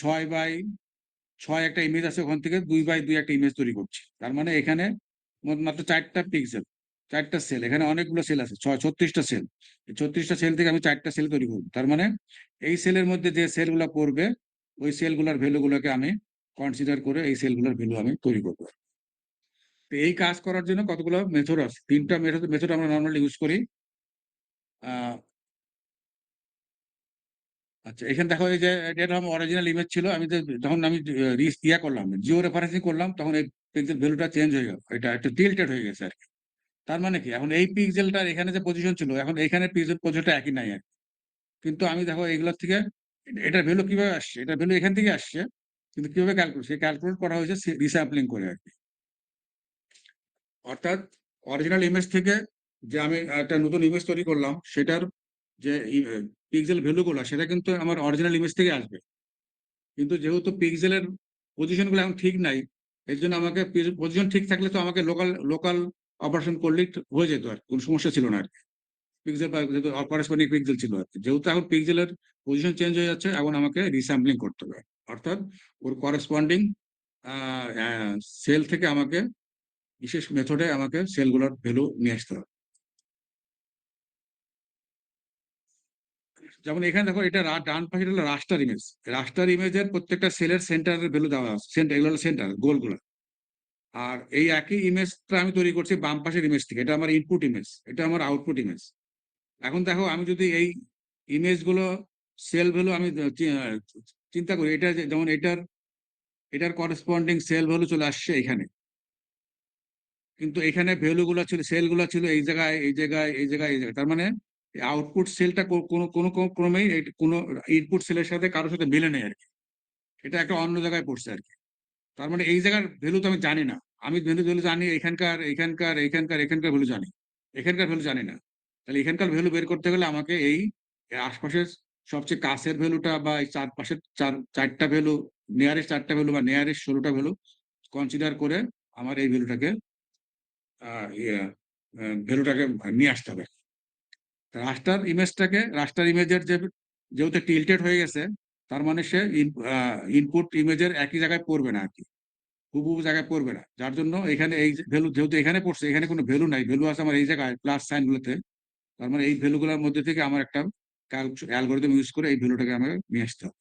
6x6 একটা ইমেজ আছে, ওখান থেকে 2x2 একটা ইমেজ তৈরি করছি। তার মানে এখানে মাত্র 4টা পিক্সেল, 4টা সেল, এখানে অনেকগুলো সেল আছে, 36টা সেল। 36টা সেল থেকে আমি 4টা সেল তৈরি করবো। তার মানে এই সেলের মধ্যে যে সেলগুলো পড়বে, ওই সেলগুলোর ভ্যালুগুলোকে আমি কনসিডার করে এই সেলগুলোর ভ্যালু আমি তৈরি করবো। তো এই কাজ করার জন্য কতগুলো মেথড আছে, 3টা মেথড আমরা নর্মালি ইউজ করি। আচ্ছা, এখানে দেখো এই যে এটা আমার অরিজিনাল ইমেজ ছিল, আমি যখন আমি করলাম, জিও রেফারেন্সিং করলাম, তখন এই পিক্সেল ভ্যালুটা চেঞ্জ হয়ে গেল, এটা একটু টিল্টেড হয়ে গেছে আর কি। তার মানে কি, এখন এই পিক্সেলটার এখানে যে পজিশন ছিল, এখন এখানে পিক্সেল পজিশনটা একই নাই আর কি। কিন্তু আমি দেখো এগুলোর থেকে এটার ভ্যালু কিভাবে আসছে, এটার ভ্যালু এখান থেকে আসছে, কিন্তু কিভাবে ক্যালকুলেট করা হয়েছে রিস্যাম্পলিং করে আর কি। অর্থাৎ অরিজিনাল ইমেজ থেকে যে আমি একটা নতুন ইমেজ তৈরি করলাম, সেটার যে পিক্সেল ভ্যালুগুলো, সেটা কিন্তু আমার অরিজিনাল ইমেজ থেকে আসবে। কিন্তু যেহেতু পিক্সেলের পজিশন গুলো এখন ঠিক নাই, এর জন্য আমাকে পজিশন ঠিক থাকলে তো আমাকে লোকাল লোকাল অপারেশন করলে হয়ে যেত, আর কোনো সমস্যা ছিল না আর কি। পিক্সেল বা যেহেতু করেসপন্ডিং পিক্সেল ছিল আর কি, যেহেতু এখন পিক্সেলের পজিশন চেঞ্জ হয়ে যাচ্ছে, এখন আমাকে রিস্যাম্পলিং করতে হবে। অর্থাৎ ওর করেসপন্ডিং সেল থেকে আমাকে বিশেষ মেথডে আমাকে সেলগুলোর ভ্যালু নিয়ে আসতে হবে। যেমন এখানে দেখো, এটা ডান পাশে হলো রাস্টার ইমেজ। রাস্টার ইমেজের প্রত্যেকটা সেলের সেন্টারের ভ্যালু দেওয়া আছে, এগুলো হলো সেন্টার গোলগুলো। আর এই একই ইমেজটা আমি তৈরি করছি বাম পাশের ইমেজ থেকে, এটা আমার ইনপুট ইমেজ, এটা আমার আউটপুট ইমেজ। এখন দেখো, আমি যদি এই ইমেজগুলো সেল ভ্যালু আমি চিন্তা করি, এটা যেমন এটার করেসপন্ডিং সেল ভ্যালু চলে আসছে এখানে, কিন্তু এখানে ভ্যালুগুলো ছিল, সেলগুলো ছিল এই জায়গায়, এই জায়গায়, এই জায়গায়, এই জায়গায়। তার মানে আউটপুট সেলটা কোনো কোনো ক্রমেই কোনো ইনপুট সেলের সাথে কারোর সাথে মিলে নেই আর কি, এটা একটা অন্য জায়গায় পড়ছে আর কি। তার মানে এই জায়গার ভ্যালু তো আমি জানি না, আমি ভ্যালু জানি এখানকার, এখানকার, এখানকার, এখানকার ভ্যালু জানি, এখানকার ভ্যালু জানি না। তাহলে এখানকার ভ্যালু বের করতে গেলে আমাকে এই আশপাশের সবচেয়ে কাছের ভ্যালুটা বা এই চারপাশের চারটা ভ্যালু, নিয়ারেস্ট 4টা ভ্যালু বা নিয়ারেস্ট 16টা ভ্যালু কনসিডার করে আমার এই ভ্যালুটাকে ভ্যালুটাকে নিয়ে আসতে হবে। রাস্টার ইমেজের যেহেতু টিল্টেড হয়ে গেছে, তার মানে সে ইনপুট ইমেজের একই জায়গায় পড়বে না আর কি, হুবহু জায়গায় পড়বে না, যার জন্য এখানে এই ভ্যালু যেহেতু এখানে পড়ছে, এখানে কোনো ভ্যালু নাই, ভ্যালু আছে আমার এই জায়গায় প্লাস সাইন গুলোতে। তার মানে এই ভ্যালুগুলোর মধ্যে থেকে আমার একটা অ্যালগোরিদম ইউজ করে এই ভ্যালুটাকে আমাকে নিয়ে আসতে হবে।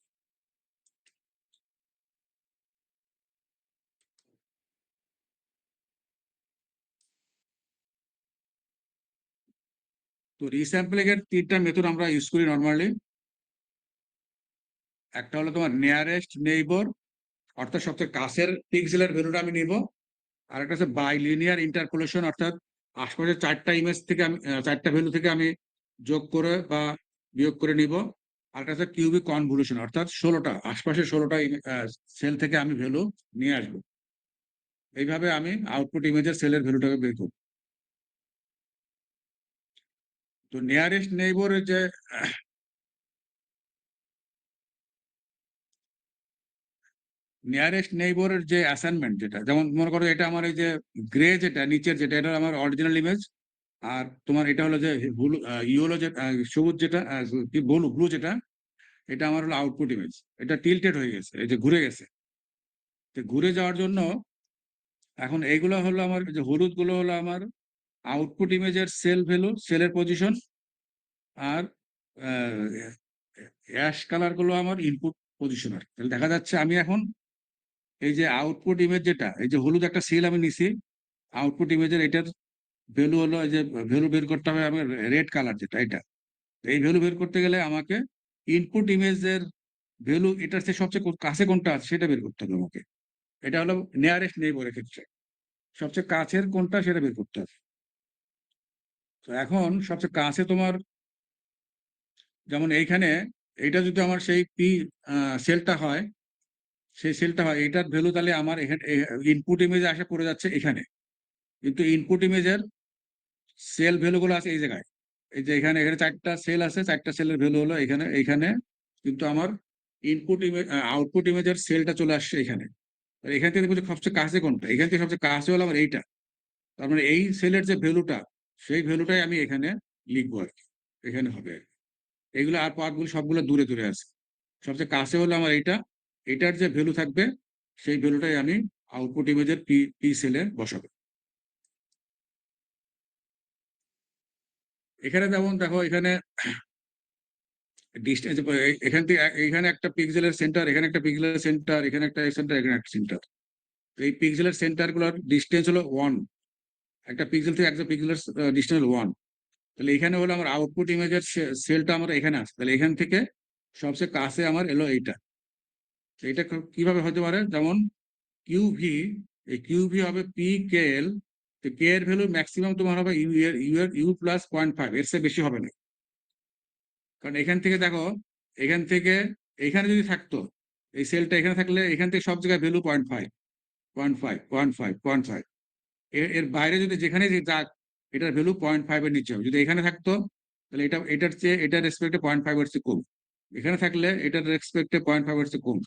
তো রিস্যাম্পলিং এর 3টা মেথড আমরা ইউজ করি নর্মালি। একটা হলো তোমার নিয়ারেস্ট নেইবর, অর্থাৎ সবচেয়ে কাছের পিক্সেলের ভ্যালুটা আমি নিব। আর একটা হচ্ছে বাইলিনিয়ার ইন্টারপোলেশন, অর্থাৎ আশপাশের 4টা ইমেজ থেকে আমি 4টা ভ্যালু থেকে আমি যোগ করে বা বিয়োগ করে নিব। আর একটা হচ্ছে কিউবিক কনভলিউশন, অর্থাৎ 16টা আশপাশের 16টা সেল থেকে আমি ভ্যালু নিয়ে আসবো। এইভাবে আমি আউটপুট ইমেজের সেলের ভ্যালুটাকে বের করব। তো নিয়ারেস্ট নেইবরের যে নিয়ারেস্ট নেইবরের যে অ্যাসাইনমেন্ট, যেটা যেমন মনে করো এটা আমার এই যে গ্রে যেটা নিচের যেটা, এটা আমার অরিজিনাল ইমেজ। আর তোমার এটা হলো যে ব্লু ইয়েলো যে সবুজ যেটা ব্লু ব্লু যেটা, এটা আমার হলো আউটপুট ইমেজ। এটা টিল্টেড হয়ে গেছে, এই যে ঘুরে গেছে। তো ঘুরে যাওয়ার জন্য এখন এইগুলো হলো আমার যে হলুদ গুলো হলো আমার আউটপুট ইমেজের সেল ভ্যালু, সেলের পজিশন। আর অ্যাশ কালার গুলো আমার ইনপুট পজিশনার। তাহলে দেখা যাচ্ছে আমি এখন এই যে আউটপুট ইমেজ যেটা, এই যে হলুদ একটা সেল আমি নিছি আউটপুট ইমেজের, এটার ভ্যালু হলো এই যে ভ্যালু বের করতে হবে আমার রেড কালার যেটা, এটা। এই ভ্যালু বের করতে গেলে আমাকে ইনপুট ইমেজের ভ্যালু এটার চেয়ে সবচেয়ে কাছে কোনটা আছে সেটা বের করতে হবে আমাকে। এটা হলো নিয়ারেস্ট নেইবরের ক্ষেত্রে সবচেয়ে কাছের কোনটা সেটা বের করতে হবে। তো এখন সবচেয়ে কাছে তোমার যেমন এইখানে, এইটা যদি আমার সেই পি সেলটা হয়, সেই সেলটা হয়, এটার ভ্যালু তাহলে আমার এখানে ইনপুট ইমেজে আসে পড়ে যাচ্ছে এখানে। কিন্তু ইনপুট ইমেজের সেল ভ্যালুগুলো আছে এই জায়গায়। এই যে এখানে এখানে 4টা সেল আছে, 4টা সেলের ভ্যালু হলো এখানে এইখানে। কিন্তু আমার ইনপুট ইমেজ আউটপুট ইমেজের সেলটা চলে আসছে এখানে। এখান থেকে বলছে সবচেয়ে কাছে কোনটা, এখান থেকে সবচেয়ে কাছে হলো আমার এইটা। তার মানে এই সেলের যে ভ্যালুটা, সেই ভ্যালুটাই আমি এখানে লিখবো আর কি, এখানে হবে আর কি। এগুলো আর পার্টগুলো সবগুলো দূরে দূরে আছে। সবচেয়ে কাছে হলো আমার এইটা, এটার যে ভ্যালু থাকবে সেই ভ্যালুটাই আমি আউটপুট ইমেজের পি পি সেলে বসাবো। এখানে যেমন দেখো, এখানে ডিস্টেন্স এখান থেকে এখানে একটা পিক্সেলের সেন্টার, এখানে একটা পিক্সেলের সেন্টার, এখানে একটা সেন্টার, এখানে একটা সেন্টার। এই পিক্সেলের সেন্টার গুলোর ডিস্টেন্স হলো 1। একটা পিক্সেল থেকে একটা পিক্সেলের ডিস্টেন্স 1। তাহলে এখানে হলো আমার আউটপুট ইমেজের সেলটা আমার এখানে আছে, তাহলে এখান থেকে সবচেয়ে কাছে আমার এলো এইটা। এটা কিভাবে হতে পারে, যেমন কিউভি, এই কিউভি হবে পি কে এল। তো কে এর ভ্যালু ম্যাক্সিমাম তোমার হবে ইউ এর ইউ প্লাস 0.5, এর চেয়ে বেশি হবে না। কারণ এখান থেকে দেখো, এখান থেকে এখানে যদি থাকতো এই সেলটা, এখানে থাকলে এখান থেকে সব জায়গায় ভ্যালু 0.5 0.5 0.5 0.5। এর বাইরে যদি যেখানে যাক, এটার ভ্যালু 0.5 এর নিচে হবে। যদি এখানে থাকতো তাহলে এটা এটার চেয়ে এটার রেসপেক্টে 0.5 এর চেয়ে কম। এখানে থাকলে এটার রেসপেক্টে 0.5 এর চেয়ে কম।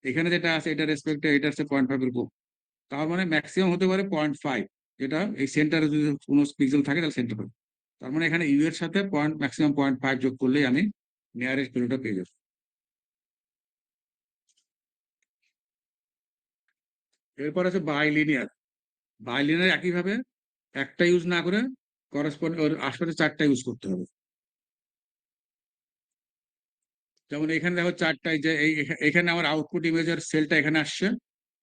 এখানে যেটা আছে এটার রেসপেক্টে এটার চেয়ে 0.5 এর কম। তার মানে ম্যাক্সিমাম হতে পারে 0.5, যেটা এই সেন্টারে যদি কোনো পিক্সেল থাকে তাহলে সেন্টার হবে। তার মানে এখানে ইউ এর সাথে ম্যাক্সিমাম 0.5 যোগ করলেই আমি নিয়ারেস্ট ভ্যালুটা পেয়ে যাবো। এরপর আছে বাইলিনিয়ার। বাইলিনিয়ার একইভাবে একটা ইউজ না করে করসপন্ড ওর আশপাশে 4টা ইউজ করতে হবে। যেমন এখানে দেখো 4টায় যে এখানে আমার আউটপুট ইমেজের সেলটা এখানে আসছে।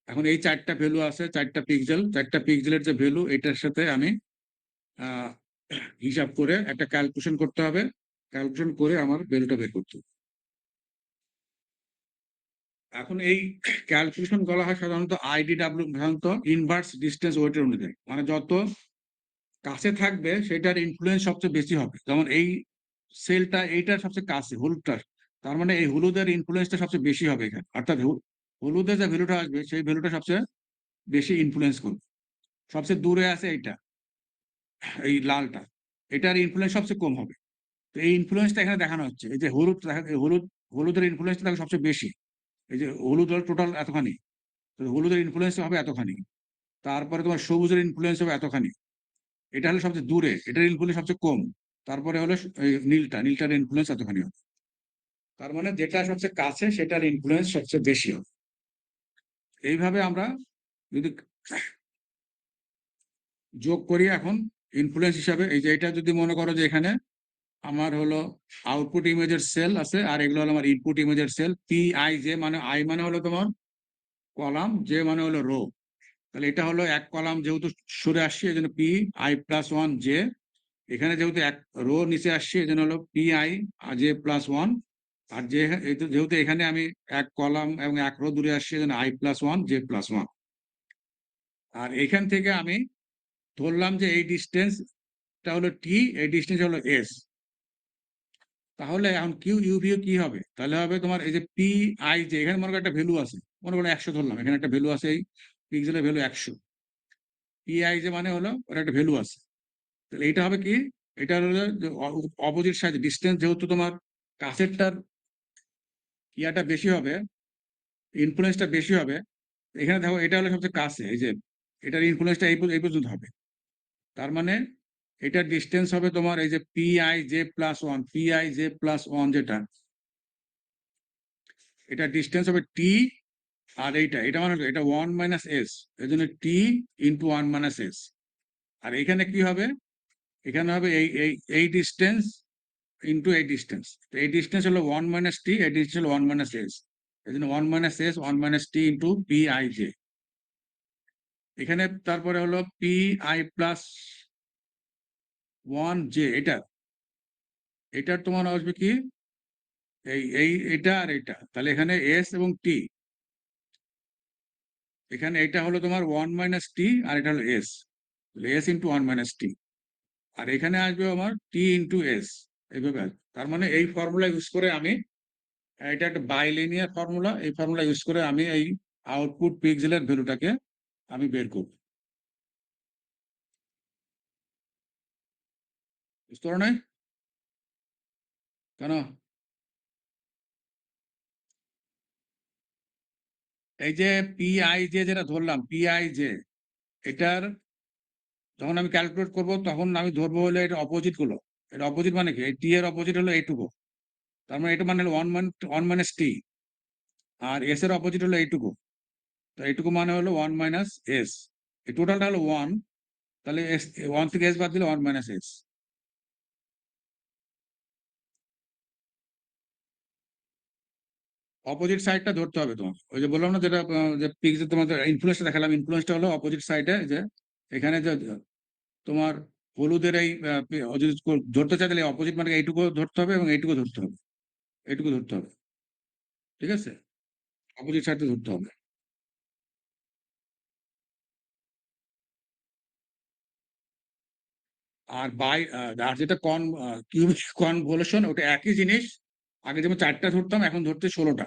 এখন এই 4টা ভ্যালু আছে, 4টা পিক্সেল, 4টা পিক্সেলের যে ভ্যালু এটার সাথে আমি হিসাব করে একটা ক্যালকুলেশন করতে হবে। ক্যালকুলেশন করে আমার ভ্যালুটা বের করতে হবে। এখন এই ক্যালকুলেশন করা হয় সাধারণত আইডিডাব্লিউ, সাধারণত ইনভার্স ডিস্টেন্স ওয়েটের অনুযায়ী। মানে যত কাছে থাকবে সেটার ইনফ্লুয়েন্স সবচেয়ে বেশি হবে। যেমন এই সেলটা এইটার সবচেয়ে কাছে হলুদটার, তার মানে এই হলুদের ইনফ্লুয়েন্সটা সবচেয়ে বেশি হবে এখানে। অর্থাৎ হলুদের যে ভ্যালুটা আসবে সেই ভ্যালুটা সবচেয়ে বেশি ইনফ্লুয়েন্স করবে। সবচেয়ে দূরে আছে এইটা, এই লালটা, এটার ইনফ্লুয়েন্স সবচেয়ে কম হবে। তো এই ইনফ্লুয়েন্সটা এখানে দেখানো হচ্ছে। এই যে হলুদ, হলুদের ইনফ্লুয়েন্সটা দেখো সবচেয়ে বেশি। এই যে হলুদ হল টোটাল এতখানি, তো হলুদের ইনফ্লুয়েন্স হবে এতখানি। তারপরে তোমার সবুজের ইনফ্লুয়েন্স হবে এতখানি। এটা হলো সবচেয়ে দূরে, এটার ইনফ্লুয়েন্স সবচেয়ে কম। তারপরে হলো নীলটার ইনফ্লুয়েন্স এতখানি হবে। তার মানে যেটা সবচেয়ে কাছে সেটার ইনফ্লুয়েন্স সবচেয়ে বেশি হবে। এইভাবে আমরা যদি যোগ করি এখন ইনফ্লুয়েন্স হিসাবে, এই যে এটা যদি মনে করো যে এখানে আমার হলো আউটপুট ইমেজের সেল আছে, আর এগুলো হলো আমার ইনপুট ইমেজের সেল। পি আই জে মানে আই মানে হলো তোমার কলাম, জে মানে হলো রো। তাহলে এটা হলো এক কলাম যেহেতু সরে আসছে এই জন্য P I plus one J. এখানে যেহেতু এক রো নিচে আসছে এই জন্য হলো P I J plus one. আর যেহেতু এখানে আমি এক কলাম এবং এক রো দূরে আসছে এই জন্য I plus one J plus one. আর এখান থেকে আমি ধরলাম যে এই ডিস্টেন্সটা হলো টি, এই ডিস্টেন্স হলো এস। তাহলে এখন কিউ ইউভিও কি হবে? তাহলে হবে তোমার এই যে পি আই জে, এখানে মনে করো একটা ভ্যালু আছে, মনে করো 100 ধরলাম, এখানে একটা ভ্যালু আছে, এই পিক্সেলের ভ্যালু 100। পি আই জে মানে হলো ওর একটা ভ্যালু আছে। তাহলে এটা হবে কি, এটা হলো অপোজিট সাইড ডিস্টেন্স, যেহেতু তোমার কাছেরটার ইয়াটা বেশি হবে, ইনফ্লুয়েন্সটা বেশি হবে। এখানে দেখো এটা হলো সবচেয়ে কাছে, এই যে এটার ইনফ্লুয়েন্সটা এই পর্যন্ত হবে। তার মানে এটার ডিস্টেন্স হবে তোমার এই যে P I J plus one, P I J plus one, যেটা এটা ডিস্টেন্স হবে টি। আর এটা মানে এটা 1 মাইনাস এস, এই জন্য টি ইন্টু 1 মাইনাস এস। আর এখানে কি হবে, এখানে হবে এই ডিস্টেন্স ইন্টু এই ডিস্টেন্স। তো এই ডিস্টেন্স হলো 1 মাইনাস টি, এই ডিস্টেন্স হলো 1 মাইনাস এস, এই জন্য 1 minus S 1 minus T into P I J. এখানে তারপরে হলো P I plus one J, এটার তোমার আসবে কি এটা আর এটা। তাহলে এখানে এস এবং টি, এখানে এটা হলো তোমার 1 মাইনাস টি আর এটা হলো এস, এস ইন্টু 1 মাইনাস টি। আর এখানে আসবে আমার টি ইন্টু এস, এইভাবে আসবে। তার মানে এই ফর্মুলা ইউজ করে আমি, এটা একটা বাইলিনিয়ার ফর্মুলা, এই ফর্মুলা ইউজ করে আমি এই আউটপুট পিক্সেলের ভ্যালুটাকে আমি বের করব। বুঝতে পারো নাই কেন? এই যে পি আই জে যেটা ধরলাম, পি আই জে, এটার যখন আমি ক্যালকুলেট করব তখন আমি ধরবো হলো এটা অপোজিট গুলো। এটা অপোজিট মানে কি, টি এর অপোজিট হলো এইটুকু, তার মানে এটা মানে হলো 1 মাইনাস টি। আর এস এর অপোজিট হলো এইটুকু, তো এইটুকু মানে হলো 1 মাইনাস এস। এই টোটালটা হলো 1, তাহলে এস 1 থেকে এস বাদ দিলে 1 মাইনাস এস। অপোজিট সাইডটা ধরতে হবে তোমাকে, ওই যে বললাম না, যেটা যে পিক্সেল তোমাদের ইনফ্লুয়েন্সটা দেখালাম, ইনফ্লুয়েন্সটা হলো অপোজিট সাইডে, যে এখানে যে তোমার হলুদের এই যদি ধরতে চাই তাহলে অপোজিট মানে এইটুকু ধরতে হবে এবং এইটুকু ধরতে হবে, এইটুকু ধরতে হবে, ঠিক আছে? অপোজিট সাইডে ধরতে হবে। আর আর যেটা কিউবিক কনভলিউশন, ওটা একই জিনিস। আগে যেমন 4টা ধরতাম, এখন ধরতে 16টা।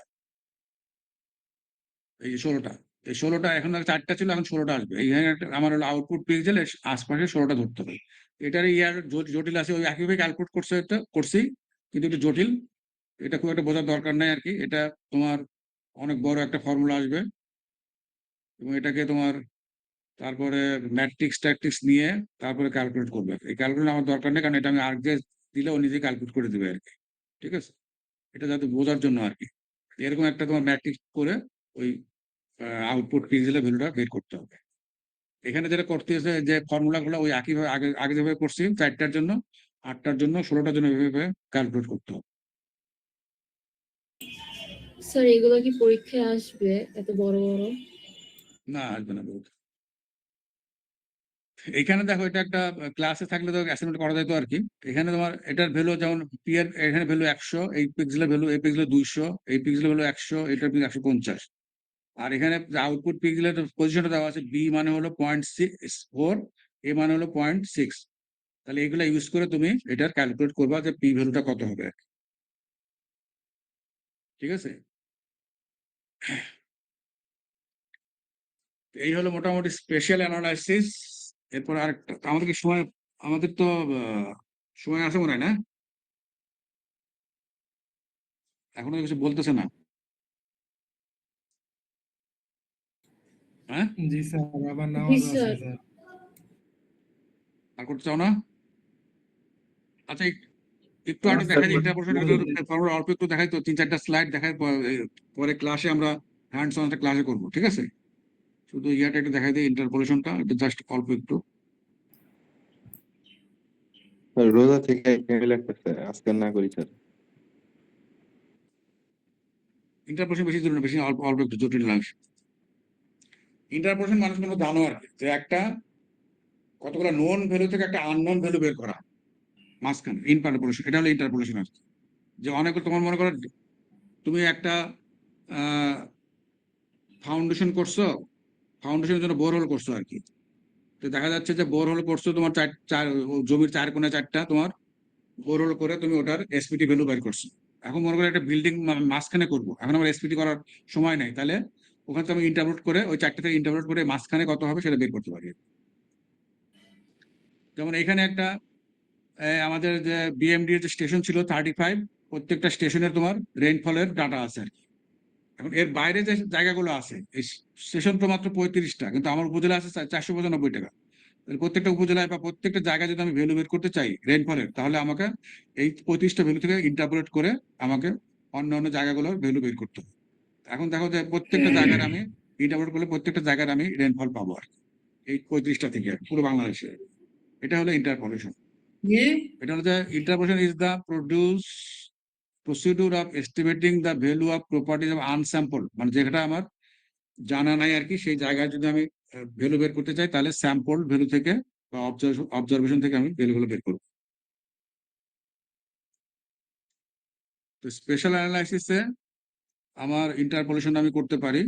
এই যে 16টা, এই 16টা, এখন 4টা ছিল, এখন 16টা আসবে। এইখানে আমার হলো আউটপুট পিক্সেলের আশপাশে 16টা ধরতে হবে। এটার ইয়ার জটিল আছে, ওই একইভাবে ক্যালকুলেট করছি, কিন্তু একটু জটিল। এটা খুব একটা বোঝার দরকার নাই আর কি। এটা তোমার অনেক বড় একটা ফর্মুলা আসবে, এবং এটাকে তোমার তারপরে ম্যাট্রিক্স ট্যাট্রিক্স নিয়ে তারপরে ক্যালকুলেট করবে। এই ক্যালকুলেট আমার দরকার নেই, কারণ এটা আমি আর্ক দিলে ও নিজে ক্যালকুলেট করে দেবে আর কি, ঠিক আছে? এটা যাতে বোঝার জন্য আর কি, এরকম একটা তোমার ম্যাট্রিক্স করে ওই আউটপুট পিক্সেলের ভ্যালুটা বের করতে হবে। এখানে যেটা করতে হচ্ছে, যে ফর্মুলাগুলো ওই একইভাবে আগে আগে যেভাবে করছি 4টার জন্য, 8টার জন্য, 16টার জন্য এভাবে ক্যালকুলেট করতে হবে। স্যার এগুলো কি পরীক্ষায় আসবে এত বড় বড়? না, আসবে না বলতে। এখানে দেখো, এটা একটা ক্লাসে থাকলে তো অ্যাসাইনমেন্ট করা যেত আর কি। এখানে তোমার এটার ভ্যালু যেমন পি এর এখানে ভ্যালু 100, এই পিক্সেলের ভ্যালু, এই পিক্সেলের 200, এই পিক্সেলের ভ্যালু 100, এটার 150। আর এখানে আউটপুট পিক্সেলের পজিশনটা দেওয়া আছে, বি মানে হলো 0.64, এ মানে হলো 0.6। তাহলে এগুলো ইউজ করে তুমি এটার ক্যালকুলেট করবা যে পি ভ্যালুটা কত হবে, ঠিক আছে? এই হলো মোটামুটি স্পেশাল অ্যানালাইসিস। এরপর আরেকটা, আমাদের কি সময়, আমাদের তো সময় আছে মনে হয় না, এখনো কিছু বলতেছে না, হ্যাঁ? জি স্যার, আবার জি নামাজ আছে স্যার। স্যার। আর করতে চাও না? আচ্ছা, একটু আগে দেখাই এটা ফর্মুলা অল্প একটু দেখাই তো, 3-4টা স্লাইড দেখাই, পরে ক্লাসে আমরা হ্যান্ডস অন একটা ক্লাসে করবো, ঠিক আছে? শুধু ইয়াটা একটু দেখাই দিই, ইন্টারপোলেশনটা এটা জাস্ট অল্প একটু। স্যার রোজা থেকে এখানে লাগতেছে, আজকে না করি স্যার। ইন্টারপোলেশন বেশি জরুরি না, বেশি অল্প অল্প একটু জটিল লাগছে। ইন্টারপোলেশন মানুষ কিন্তু জানো আর কি, যে একটা কতগুলো নোন ভ্যালু থেকে একটা আননোন ভ্যালু বের করা মাঝখানে, ইন্টারপোলেশন, এটা হলো ইন্টারপোলেশন আর কি। যে অনেক তোমার মনে করো তুমি একটা ফাউন্ডেশন করছো, ফাউন্ডেশনের জন্য বোরহোল করছো আর কি। তো দেখা যাচ্ছে যে বোরহোল করছো তোমার চার চার জমির 4 কোণে 4টা তোমার বোরহোল করে তুমি ওটার এসপিটি ভ্যালু বের করছো। এখন মনে করো একটা বিল্ডিং মাঝখানে করবো, এখন আমার এসপিটি করার সময় নাই, তাহলে ওখানে তো আমি ইন্টারপ্রেট করে ওই 4টে থেকে ইন্টারপ্রেট করে মাঝখানে কত হবে সেটা বের করতে পারি। যেমন এখানে একটা আমাদের যে বিএমডি এর যে স্টেশন ছিল 35, প্রত্যেকটা স্টেশনের তোমার রেইনফলের ডাটা আছে আর কি। এখন এর বাইরে যে জায়গাগুলো আছে, এই স্টেশন তো মাত্র 35টা, কিন্তু আমার উপজেলা আছে 495 টাকা। তাহলে প্রত্যেকটা উপজেলায় বা প্রত্যেকটা জায়গায় যদি আমি ভ্যালু বের করতে চাই রেইনফলের, তাহলে আমাকে এই 35টা ভ্যালু থেকে ইন্টারপোলেট করে আমাকে অন্য অন্য জায়গাগুলোর ভ্যালু বের করতে হবে। এখন দেখো যে প্রত্যেকটা জায়গার আমি ইন্টারপোলেট করলে প্রত্যেকটা জায়গার আমি রেইনফল পাবো আর কি, এই 35টা থেকে পুরো বাংলাদেশে। এটা হলো ইন্টারপোলেশন। এটা হলো যে interpolation is the procedure of estimating the value of properties of unsampled, মানে যেটা আমার জানা নাই আর কি, সেই জায়গায় যদি আমি ভ্যালু বের করতে চাই তাহলে স্যাম্পল ভ্যালু থেকে বা অবজারভেশন থেকে আমি ভ্যালুগুলো বের করবো। তো স্পেশাল অ্যানালাইসিসে আমার ইন্টারপোলেশন আমি করতে পারি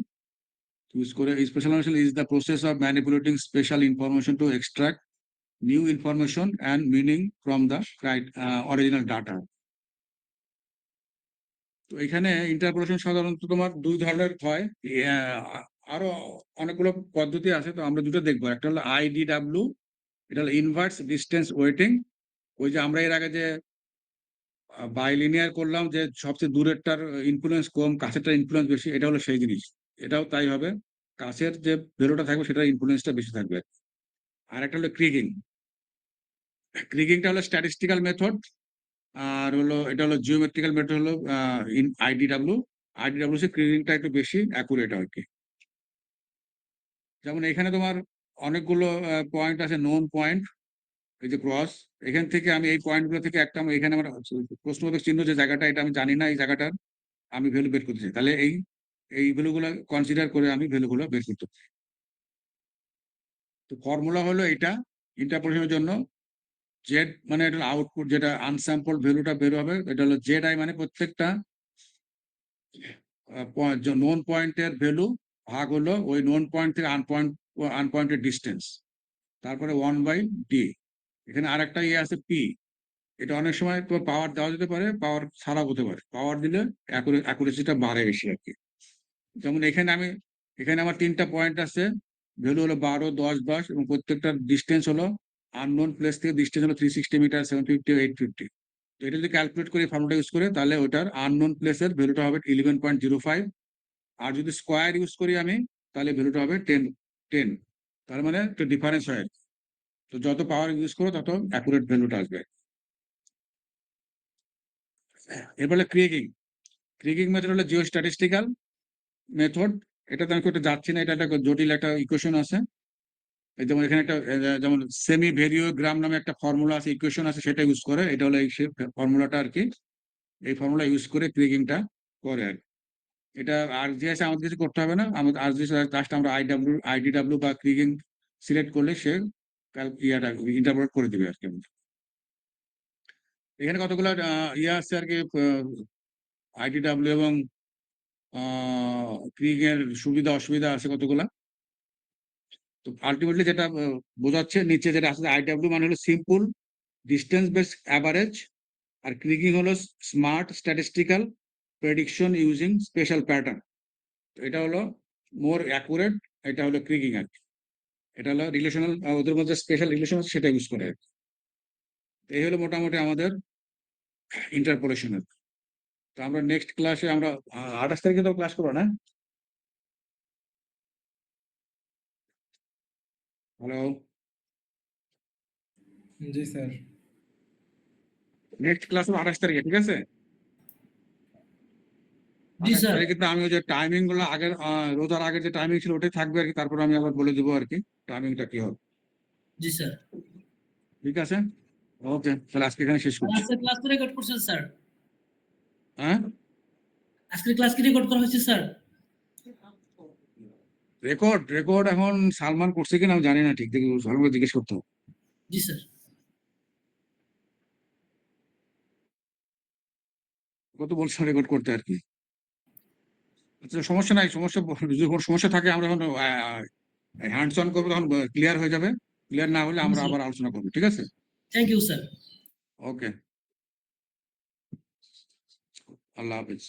ইউজ করে। Special analysis is the process of manipulating special information to extract new information and meaning from the original data. তো এখানে ইন্টারপোলেশন সাধারণত তোমার 2 ধরনের হয়, আরো অনেকগুলো পদ্ধতি আছে, তো আমরা দুটো দেখবো। একটা হলো আইডিডাব্লিউ, এটা হলো ইনভার্স ডিস্টেন্স ওয়েটিং। ওই যে আমরা এর আগে যে বাইলিনিয়ার করলাম, যে সবচেয়ে দূরেরটার ইনফ্লুয়েন্স কম, কাছেরটার ইনফ্লুয়েন্স বেশি, এটা হলো সেই জিনিস। এটাও তাই হবে, কাছের যে ভ্যালুটা থাকবে সেটার ইনফ্লুয়েন্সটা বেশি থাকবে। আর একটা হলো ক্রিগিং। ক্রিগিংটা হলো স্ট্যাটিস্টিক্যাল মেথড, আর হলো এটা হলো জিওমেট্রিক্যাল মেথড হলো আইডিডাব্লিউ। আইডিডাব্লিউ ক্রিগিংটা একটু বেশি অ্যাকুরেট আর কি। যেমন এখানে তোমার অনেকগুলো পয়েন্ট আছে, নোন পয়েন্ট, এই যে ক্রস, এখান থেকে আমি এই পয়েন্টগুলো থেকে একটা এখানে আমার প্রশ্নবোধক চিহ্ন যে জায়গাটা, এটা আমি জানি না, এই জায়গাটার আমি ভ্যালু বের করতে চাই, তাহলে এই ভ্যালুগুলো কনসিডার করে আমি ভ্যালুগুলো বের করতে পারি। তো ফর্মুলা হলো এটা ইন্টারপোলেশনের জন্য, জেড মানে এটা আউটপুট, যেটা আনস্যাম্পল ভ্যালুটা বের হবে, এটা হলো জেড আই, মানে প্রত্যেকটা নোন পয়েন্টের ভ্যালু ভাগ হলো ওই নোন পয়েন্ট থেকে আনপয়েন্টের ডিস্টেন্স, তারপরে 1/d। এখানে আরেকটা ইয়ে আছে পি, এটা অনেক সময় তোমার পাওয়ার দেওয়া যেতে পারে, পাওয়ার ছাড়াও হতে পারে, পাওয়ার দিলে অ্যাকুরেসিটা বাড়ে বেশি আর কি। যেমন এখানে আমার 3টা পয়েন্ট আছে, ভ্যালু হলো 12, 10, 10, এবং প্রত্যেকটার ডিস্টেন্স হলো আননোন প্লেস থেকে ডিস্টেন্স হলো 360 মিটার, 750, 850। তো এটা যদি ক্যালকুলেট করে ফর্মুলা ইউজ করে, তাহলে ওটার আননোন প্লেসের ভ্যালুটা হবে 11.05। আর যদি স্কোয়ার ইউজ করি আমি, তাহলে ভ্যালুটা হবে 10। তার মানে একটু ডিফারেন্স হয়। তো যত পাওয়ার ইউজ করো তত অ্যাকুরেট ভ্যালুটা আসবে। এরপরে ক্রিগিং। ক্রিগিং মেথড হলো জিও স্ট্যাটিস্টিক্যাল মেথড। এটাতে আমি একটু যাচ্ছি না, এটা একটা জটিল একটা ইকুয়েশন আছে। যেমন এখানে একটা যেমন সেমি ভেরিওগ্রাম নামে একটা ফর্মুলা আছে, ইকুয়েশন আছে, সেটা ইউজ করে। এটা হলো এই ফর্মুলাটা আর কি, এই ফর্মুলা ইউজ করে ক্রিগিংটা করে আর কি। এটা আরজিএস আমাদের কিছু করতে হবে না, আমাদের আরজিএস জাস্ট আমরা আইডিডাব্লিউ বা ক্রিগিং সিলেক্ট করলে সে ইয়াটা ইন্টারপ্রেট করে দিবে আর কি। এখানে কতগুলো ইয়ে আছে আর কি, আইডিডাব্লিউ এবং ক্রিগিং এর সুবিধা অসুবিধা আছে কতগুলা। তো আলটিমেটলি যেটা বোঝাচ্ছে নিচে যেটা আছে, আইডাব্লিউ মানে হলো সিম্পল ডিস্টেন্স বেস অ্যাভারেজ, আর ক্রিগিং হলো smart statistical prediction using special pattern. তো এটা হলো মোর অ্যাকুরেট, এটা হলো ক্রিগিং আর কি। এটা হলো রিলেশনাল, ওদের মধ্যে স্পেশাল রিলেশন আছে সেটা ইউজ করে আর কি। এই হলো মোটামুটি আমাদের ইন্টারপোলেশনের। তো আমরা নেক্সট ক্লাসে আমরা 28 তারিখে তো ক্লাস করবো না? হ্যালো, জি স্যার। নেক্সট ক্লাস হবে 28 তারিখে, ঠিক আছে? জি স্যার কিন্তু আমি ওই যে টাইমিং গুলো আগের রোজার আগে যে টাইমিং ছিল ওটাই থাকবে আর কি, তারপর আমি আবার বলে দেবো আর কি টাইমিংটা কি হবে। জি স্যার ঠিক আছে, ওকে, তাহলে আজকে এখানে শেষ করছি। আজকে ক্লাস রেকর্ড করছেন স্যার? হ্যাঁ, আজকে ক্লাস কি রেকর্ড করা হয়েছে স্যার? রেকর্ড এখন সালমান করছে কিনা আমি জানি না, ঠিক দেখি সালমানকে জিজ্ঞেস করতে হবে। জি স্যার কত বলছেন রেকর্ড করতে আর কি। আচ্ছা, সমস্যা নাই, যদি কোনো সমস্যা থাকে আমরা এখন হ্যান্ডস অন করবো, তখন ক্লিয়ার হয়ে যাবে। ক্লিয়ার না হলে আমরা জি। আবার আলোচনা করবো, ঠিক আছে? Thank you sir. ওকে, আল্লাহ হাফিজ।